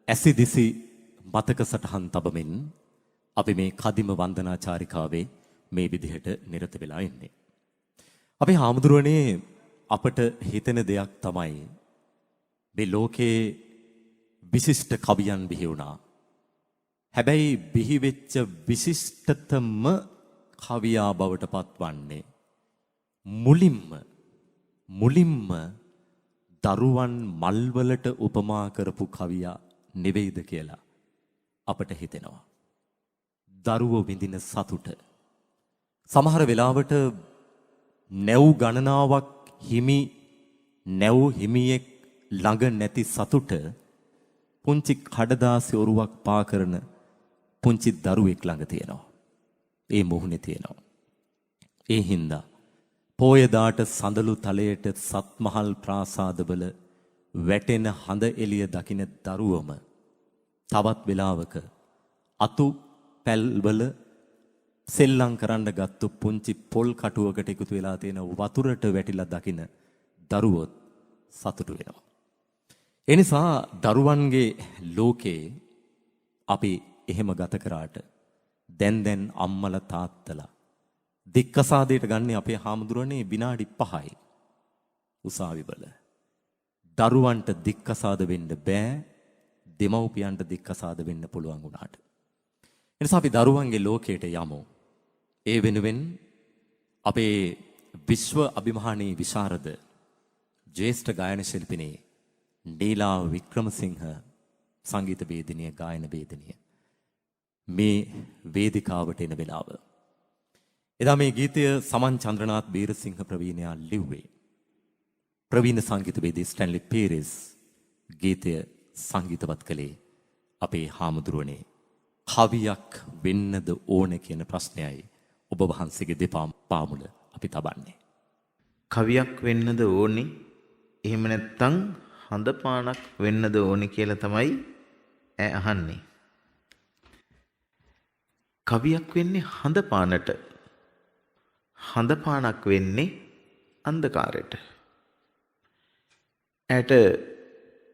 D: ඇසිදිසි මතක සටහන් තබමින් අපි මේ කදිම වන්දනාචාරිකාවේ මේ විදිහට නිරත වෙලා ඉන්නේ. අපි හාමුදුරුවනේ අපට හිතෙන දෙයක් තමයි මේ ලෝකේ විශිෂ්ට කවියන් බිහි වුණා. හැබැයි බිහිවෙච්ච විශිෂ්ටතම කවියා බවට පත්වන්නේ මුලින්ම දරුවන් මල්වලට උපමා කරපු කවියා නෙවෙයිද කියලා අපට හිතෙනවා. දරුවෝ විඳින සතුට සමහර වෙලාවට නැව් ගණනාවක් නැව් හිමියෙක් ළඟ නැති සතුට පුංචි කඩදාසි ඔරුවක් පා කරන පුංචි දරුවෙක් ළඟ තියෙනවා. ඒ මොහොනේ තියෙනවා. ඒ හින්දා පෝයදාට සඳලු තලයට සත්මහල් ප්‍රාසාදවල වැටෙන හඳ එළිය දකින දරුවම තවත් වෙලාවක අතු පැල්වල සෙල්ලම් කරන්න ගත්තු පුංචි පොල් කටුවකට එකතු වෙලා තියෙන වතුරට වැටිලා දකින දරුවොත් සතුටු වෙනවා. එනිසා දරුවන්ගේ ලෝකේ අපි එහෙම ගත කරාට දැන් අම්මලා තාත්තලා දික්කසාදයට ගන්න අපේ හාමුදුරනේ විනාඩි 5යි උසාවිවල. දරුවන්ට දික්කසාද වෙන්න බෑ දෙමව්පියන්ට දික්කසාද වෙන්න පුළුවන් වුණාට. එනිසා අපි දරුවන්ගේ ලෝකයට යමු. ඒ වෙනුවෙන් අපේ විශ්ව අභිමානී විශාරද ජ්‍යෙෂ්ඨ ගායන ශිල්පිනී නීලා වික්‍රමසිංහ සංගීත වේදිනිය ගායන වේදිනිය මේ වේදිකාවට එන වෙලාව. එදා මේ ගීතය සමන් චන්ද්‍රනාත් බීරසිංහ ප්‍රවීණයා ලිව්වේ. ප්‍රවීණ සංගීතවේදී ස්ටැන්ලි පීරිස් ගීතය සංගීතවත් කළේ අපේ හාමුදුරුවනේ. කවියක් වෙන්නද ඕන කියන ප්‍රශ්නයයි ඔබ වහන්සේගේ දෙපා පාමුල අපි තබන්නේ.
F: කවියක් වෙන්නද ඕනි? එහෙම නැත්නම් හඳපානක් වෙන්නද ඕනි කියලා තමයි ඈ අහන්නේ. කවියක් වෙන්නේ හඳපානට. හඳපානක් වෙන්නේ අන්ධකාරයට. ඇයට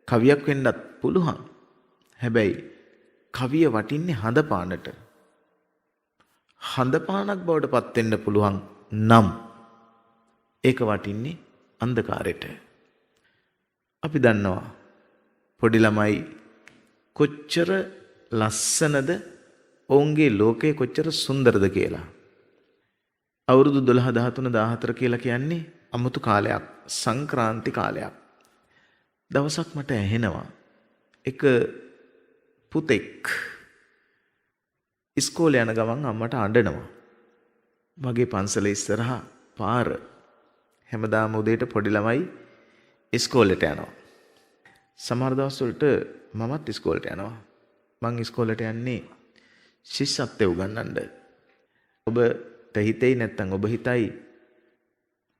F: කවියක් වෙන්නත් පුළුවන්. හැබැයි කවිය වටින්නේ හඳපානට. හඳපානක් බවට පත් වෙන්න පුළුවන් නම් ඒක වටින්නේ අන්ධකාරයට. අපි දන්නවා පොඩි ළමයි කොච්චර ලස්සනද ඔවුන්ගේ ලෝකය කොච්චර සුන්දරද කියලා. අවුරුදු 12 13 14 කියලා කියන්නේ අමුතු කාලයක්, සංක්‍රාන්ති කාලයක්. දවසක් මට ඇහෙනවා එක පුතෙක් ඉස්කෝලේ යන ගමන් අම්මට අඬනවා. මගේ පන්සල ඉස්සරහා පාර හැමදාම උදේට පොඩි ළමයි ඉස්කෝලේට යනවා. සමහර දවස් වලට මමත් ඉස්කෝලේට යනවා. මං ඉස්කෝලේට යන්නේ ශිෂ්‍යත්වය උගන්වන්න. ඔබට හිතෙයි නැත්නම් ඔබ හිතයි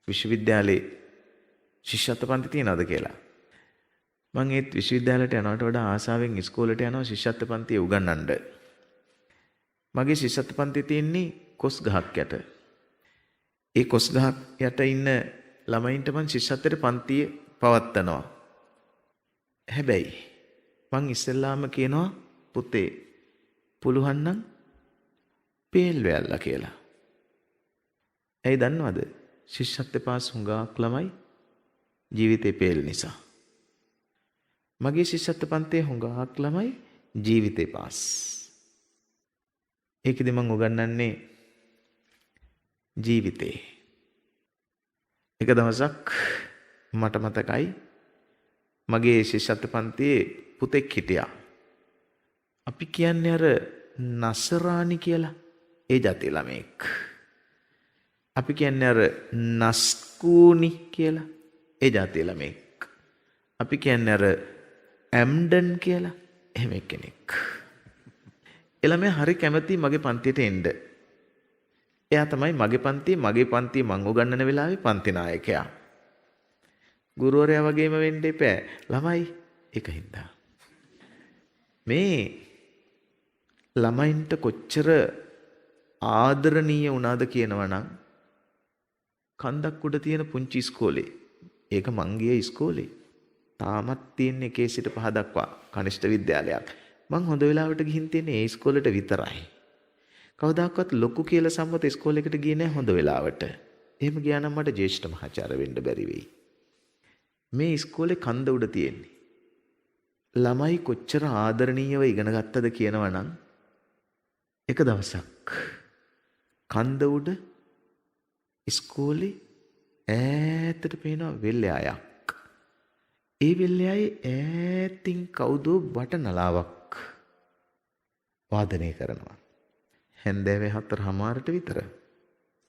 F: විශ්වවිද්‍යාලේ ශිෂ්‍යත්ව පන්ති තියනවද කියලා. මං ඒත් විශ්වවිද්‍යාලයට යනවට වඩා ආසාවෙන් ඉස්කෝලේට යනවා ශිෂ්‍යත්ව පන්තිය උගන්වන්න. මගේ ශිෂ්‍යත්ව පන්තිය තියෙන්නේ කොස් ගහක් යට. ඒ කොස් ගහක් යට ඉන්න ළමයින්ට මං ශිෂ්‍යත්වයට පන්තිය පවත්වනවා. හැබැයි මං ඉස්සෙල්ලාම කියනවා පුතේ පුළුවන් නම් පේල් වැල්ලා කියලා. ඇයි දන්නවද? ශිෂ්‍යත්ව පාස් හුඟක් ළමයි ජීවිතේ පේල් නිසා. මගේ ශිෂ්‍යත්ව පන්තියේ හුඟක් ළමයි ජීවිතේ පාස්. ඒකෙදි මං උගන්වන්නේ ජීවිතේ. එක දවසක් මට මතකයි මගේ ශිෂ්‍යත්ව පන්තියේ පුතෙක් හිටියා. අපි කියන්නේ අර නසරානි කියලා ඒ જાතිය ළමෙක්. අපි කියන්නේ අර නස්කූනි කියලා ඒ જાතිය ළමෙක්. අපි කියන්නේ අර ඇම්ඩන් කියලා එහෙම කෙනෙක්. එළමයා හරි කැමති මගේ පන්තියට එන්න. එයා තමයි මගේ පන්තියේ මං උගන්වන වෙලාවේ පන්ති නායකයා. ගුරුවරයා වගේම වෙන්න එපා. ළමයි ඒකින්ද මේ ළමයින්ට කොච්චර ආදරණීය වුණාද කියනවා නම් කන්දක් උඩ තියෙන පුංචි ඉස්කෝලේ. ඒක මං ගිය ඉස්කෝලේ. තාමත් තියෙන 1 සිට 5 දක්වා කනිෂ්ඨ විද්‍යාලයක්. මං හොඳ වෙලාවට ගිහින් තියෙන්නේ ඒ ඉස්කෝලේට විතරයි. කවදාකවත් ලොකු කියලා සම්මත ඉස්කෝලේකට ගියේ නැහැ හොඳ වෙලාවට. එහෙම ගියා නම් මට ජ්‍යෙෂ්ඨ මහාචාර්ය වෙන්න බැරි වෙයි. මේ ඉස්කෝලේ කන්ද උඩ තියෙන්නේ. ළමයි කොච්චර ආදරණීයව ඉගෙන ගත්තද කියනවා නම් එක දවසක් කන්ද උඩ ඉස්කෝලේ ඈතට පේනවා වෙල්යායක්. ඒ වෙල්යායේ ඈතින් කවුදෝ බටනලාවක් වාදනය කරනවා. හැන්දෑවේ 4:00ට විතර.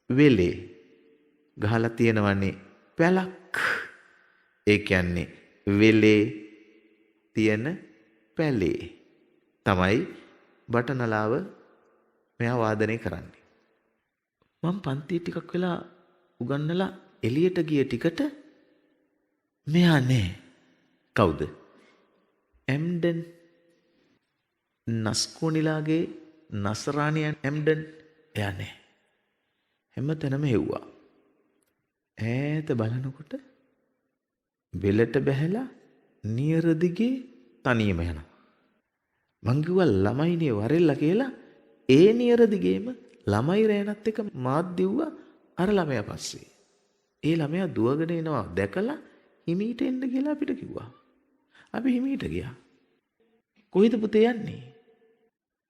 F: වෙලේ ගහලා තියෙනවනේ පැලක්. ඒ කියන්නේ වෙලේ තියෙන පැලේ තමයි බටනලාව මෙයා වාදනය කරන්නේ. මම පන්තියේ ටිකක් වෙලා උගන්නලා එළියට ගිය ටිකට මෙයා නෑ. කවුද? ඇම්ඩන් නස්කෝනිලාගේ නසරානියන් ඇම්ඩන් එයා නෑ. හැමතැනම හෙව්වා. ඈත බලනකොට වෙලට බැහැලා නියර දිගේ තනියම යනවා. මං කිව්වා ළමයිනේ වරෙල්ලා කියලා. ඒ නියර දිගේම ළමයි රෑනත් එක මාත් දිව්වා අර ළමයා පස්සේ. ඒ ළමයා දුවගෙන එනවා දැකලා හිමීට එන්න කියලා අපිට කිව්වා. අපි හිමීට ගියා. කොහෙද පුතේ යන්නේ?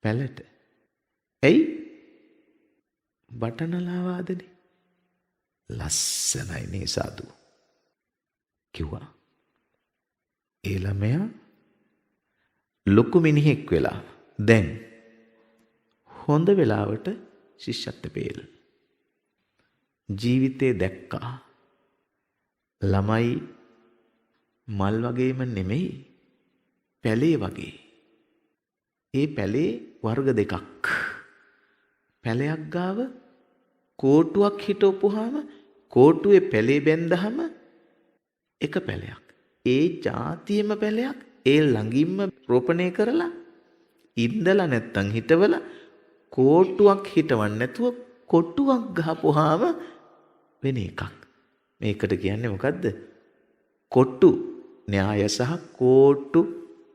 F: පැලට. ඇයි? බටනලා වාදනේ. ලස්සනයි නේ සාදු. කිව්වා. ඒ ළමයා ලොකු මිනිහෙක් වෙලා දැන් හොඳ වෙලාවට ශිෂ්‍යත්ව පෙළ ජීවිතේ දැක්කා. ළමයි මල් වගේම නෙමෙයි පැලේ වගේ. ඒ පැලේ වර්ග දෙකක්. පැලයක් ගාව කෝටුවක් හිටවපුවාම කෝටුවේ පැලේ බැඳහම එක පැලයක්. ඒ જાතියෙම පැලයක් ඒ ළඟින්ම රෝපණය කරලා ඉඳලා නැත්තම් හිටවලා කෝටුවක් හිටවන්න නැතුව කොටුවක් ගහපුවාම වෙන එකක්. මේකට කියන්නේ මොකද්ද? කොටු න්‍යාය සහ කෝටු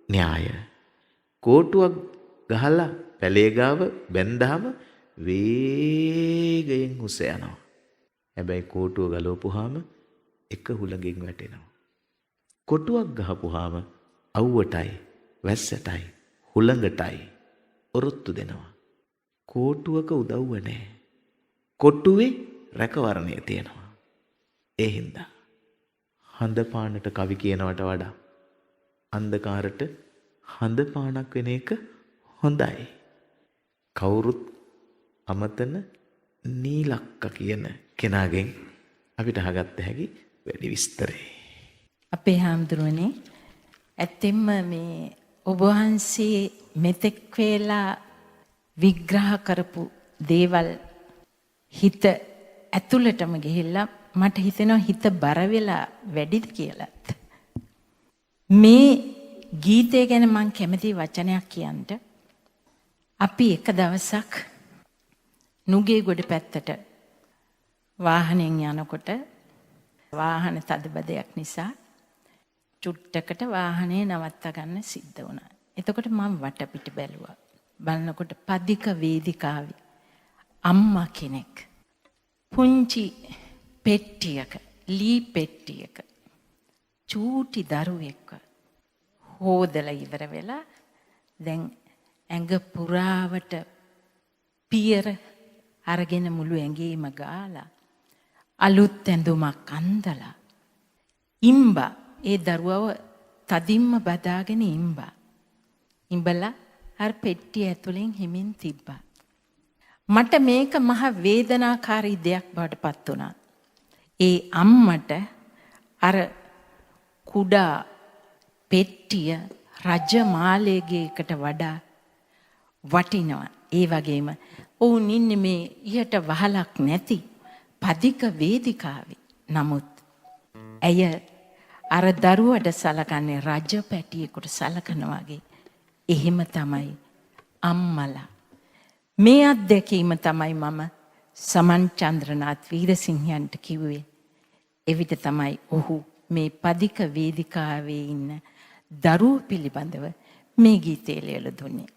F: න්‍යාය. කෝටුවක් ගහලා පැලේ ගාව බැඳහම වේගයෙන් උස යනවා. හැබැයි කෝටුව ගලවපුවාම එක හුලඟින් වැටෙනවා. කොටුවක් ගහපුවාම අවුවටයි වැස්සටයි හුලඟටයි ඔරොත්තු දෙනවා. කෝටුවක උදව්ව නැහැ. කොටුවේ රැකවරණය තියෙනවා. ඒ හින්දා හඳපානට කවි කියනවට වඩා අන්ධකාරට හඳපානක් වෙන එක හොඳයි. කවුරුත් අමතන නීලක්ක කියන කෙනාගෙන් අපිට අහගත්ත හැකි වැඩි විස්තරේ.
N: අපේ හාමුදුරුවනේ ඇත්තෙන්ම මේ ඔබ වහන්සේ මෙතෙක් වේලා විග්‍රහ කරපු දේවල් හිත ඇතුළටම ගිහිල්ලා මට හිතෙනවා හිත බර වෙලා වැඩිද කියලාත්. මේ ගීතය ගැන මම කැමති වචනයක් කියන්න. අපි එක දවසක් නුගේ ගොඩ පැත්තට වාහනයෙන් යනකොට වාහන තදබදයක් නිසා චුට්ටකට වාහනේ නවත්තා ගන්න සිද්ධ වුණා. එතකොට මම වටපිට බැලුවා. බලනකොට පදික වේදිකාවේ අම්මා කෙනෙක් පුංචි පෙට්ටියක ලී පෙට්ටියක චූටි දරුවෙක්ව හොදලා ඉවර වෙලා දැන් ඇඟ පුරාවට පියර අරගෙන මුළු ඇඟේම ගාලා අලුත් ඇඳුමක් අඳලා ඉම්බා ඒ දරුවව තදින්ම බදාගෙන ඉම්බලා අර පෙට්ටිය ඇතුලෙන් හිමින් තිබ්බා. මට මේක මහ වේදනාකාරී දෙයක් බවට පත් වුණා. ඒ අම්මට අර කුඩා පෙට්ටිය රජමාලයේකට වඩා වටිනවා. ඒ වගේම ඔවුන් ඉන්නේ මේ ඉහට වහලක් නැති පදික වේදිකාවේ. නමුත් ඇය අර දරුවට සලකන්නේ රජ පැටියෙකුට සලකන වගේ. එහෙම තමයි අම්මලා. මේ අත්දැකීම තමයි මම සමන් චන්ද්‍රනාත් වීරසිංහයන්ට කිව්වේ. එවිට තමයි ඔහු මේ පදික වේදිකාවේ ඉන්න දරුවෝ පිළිබඳව මේ ගීතය ලියලා දුන්නේ.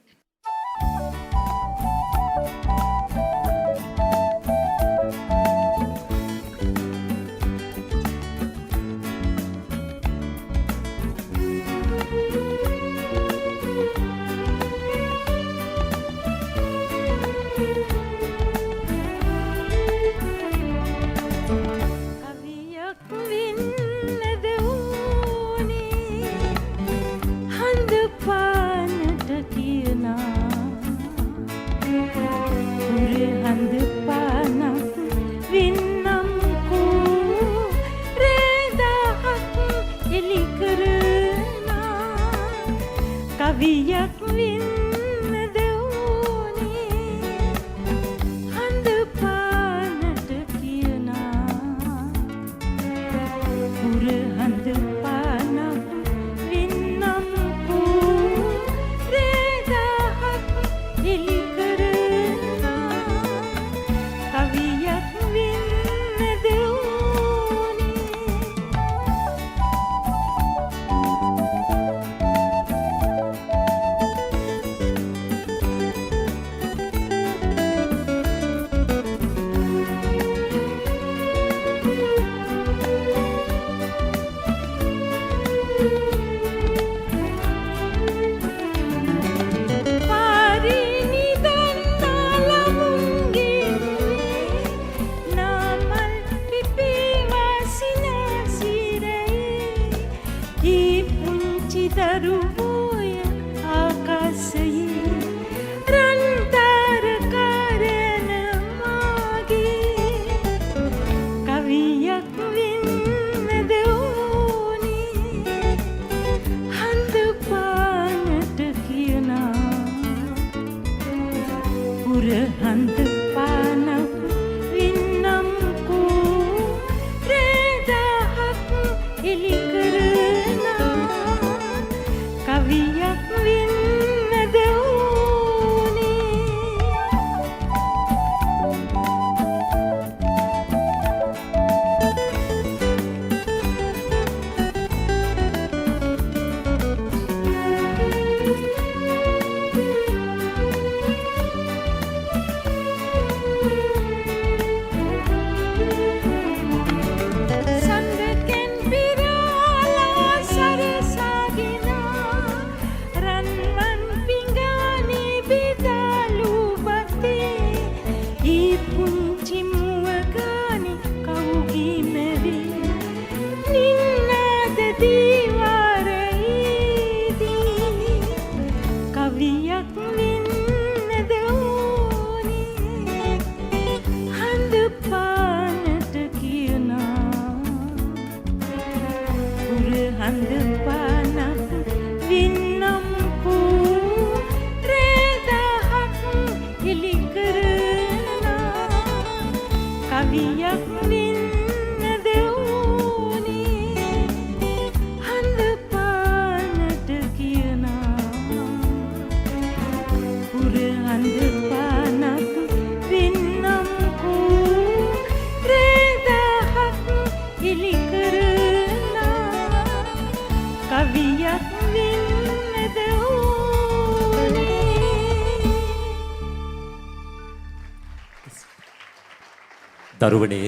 D: තරුවනේ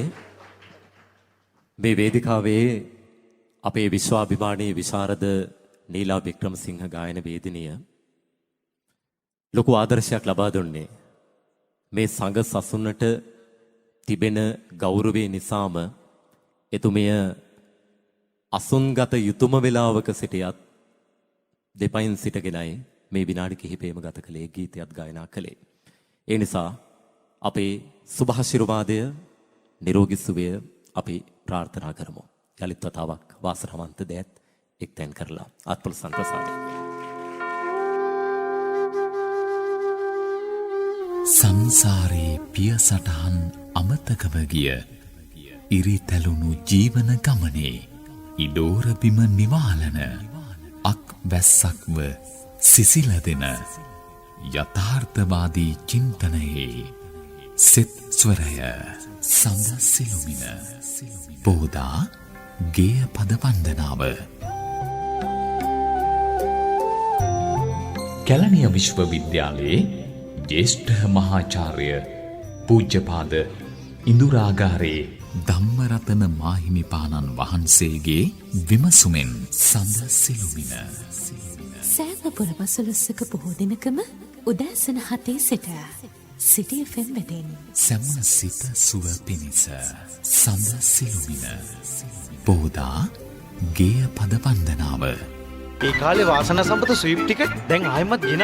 D: මේ වේදිකාවේ අපේ විශ්වාභිමානී විශාරද නීලා වික්‍රමසිංහ ගායන වේදිනිය ලොකු ආදර්ශයක් ලබා දුන්නේ. මේ සංඝ සසුනට තිබෙන ගෞරවය නිසාම එතුමිය අසුන්ගත යුතුයම වේලාවක සිටියත් දෙපයින් සිටගෙනයි මේ විනාඩි කිහිපෙම ගත කළේ ගීතයත් ගායනා කළේ. ඒ නිසා අපේ සුභාශිර්වාදය නිරෝගී සුවය අපි ප්‍රාර්ථනා කරමු. යලිත් වතාවක් වාසනාවන්ත දෑත් එක්තැන් කරලා ආත්මසන් ප්‍රසාදය.
A: සංසාරේ පිය සටහන් අමතකව ගිය ඉරි තැලුණු ජීවන ගමනේ ඉඩෝර බිම නිවාලන අක් වැස්සක්ව සිසිල දෙන යථාර්ථවාදී චින්තනයේ සිත් ස්වරය සඳ සිළුමින පෝදා ගේය පද වන්දනාව කැලණිය විශ්වවිද්‍යාලයේ ජ්‍යෙෂ්ඨ මහාචාර්ය පූජ්‍යපාද ඉඳුරාගාරේ ධම්මරතන මාහිමිපාණන් වහන්සේගේ විමසුමෙන් සඳ සිළුමින
B: සෑම පුරවසළොස්වක පොහෝ දිනකම උදෑසන 7 සිට සිටි FM වෙතින්
A: සැම සිත සුව පිණිස සඳ සිළුමින පෝදා ගේය පද වන්දනාව.
H: ඒ කාලේ වාසනා සම්පත ස්වීප් ටිකට් දැන් ආයෙමත් ගෙන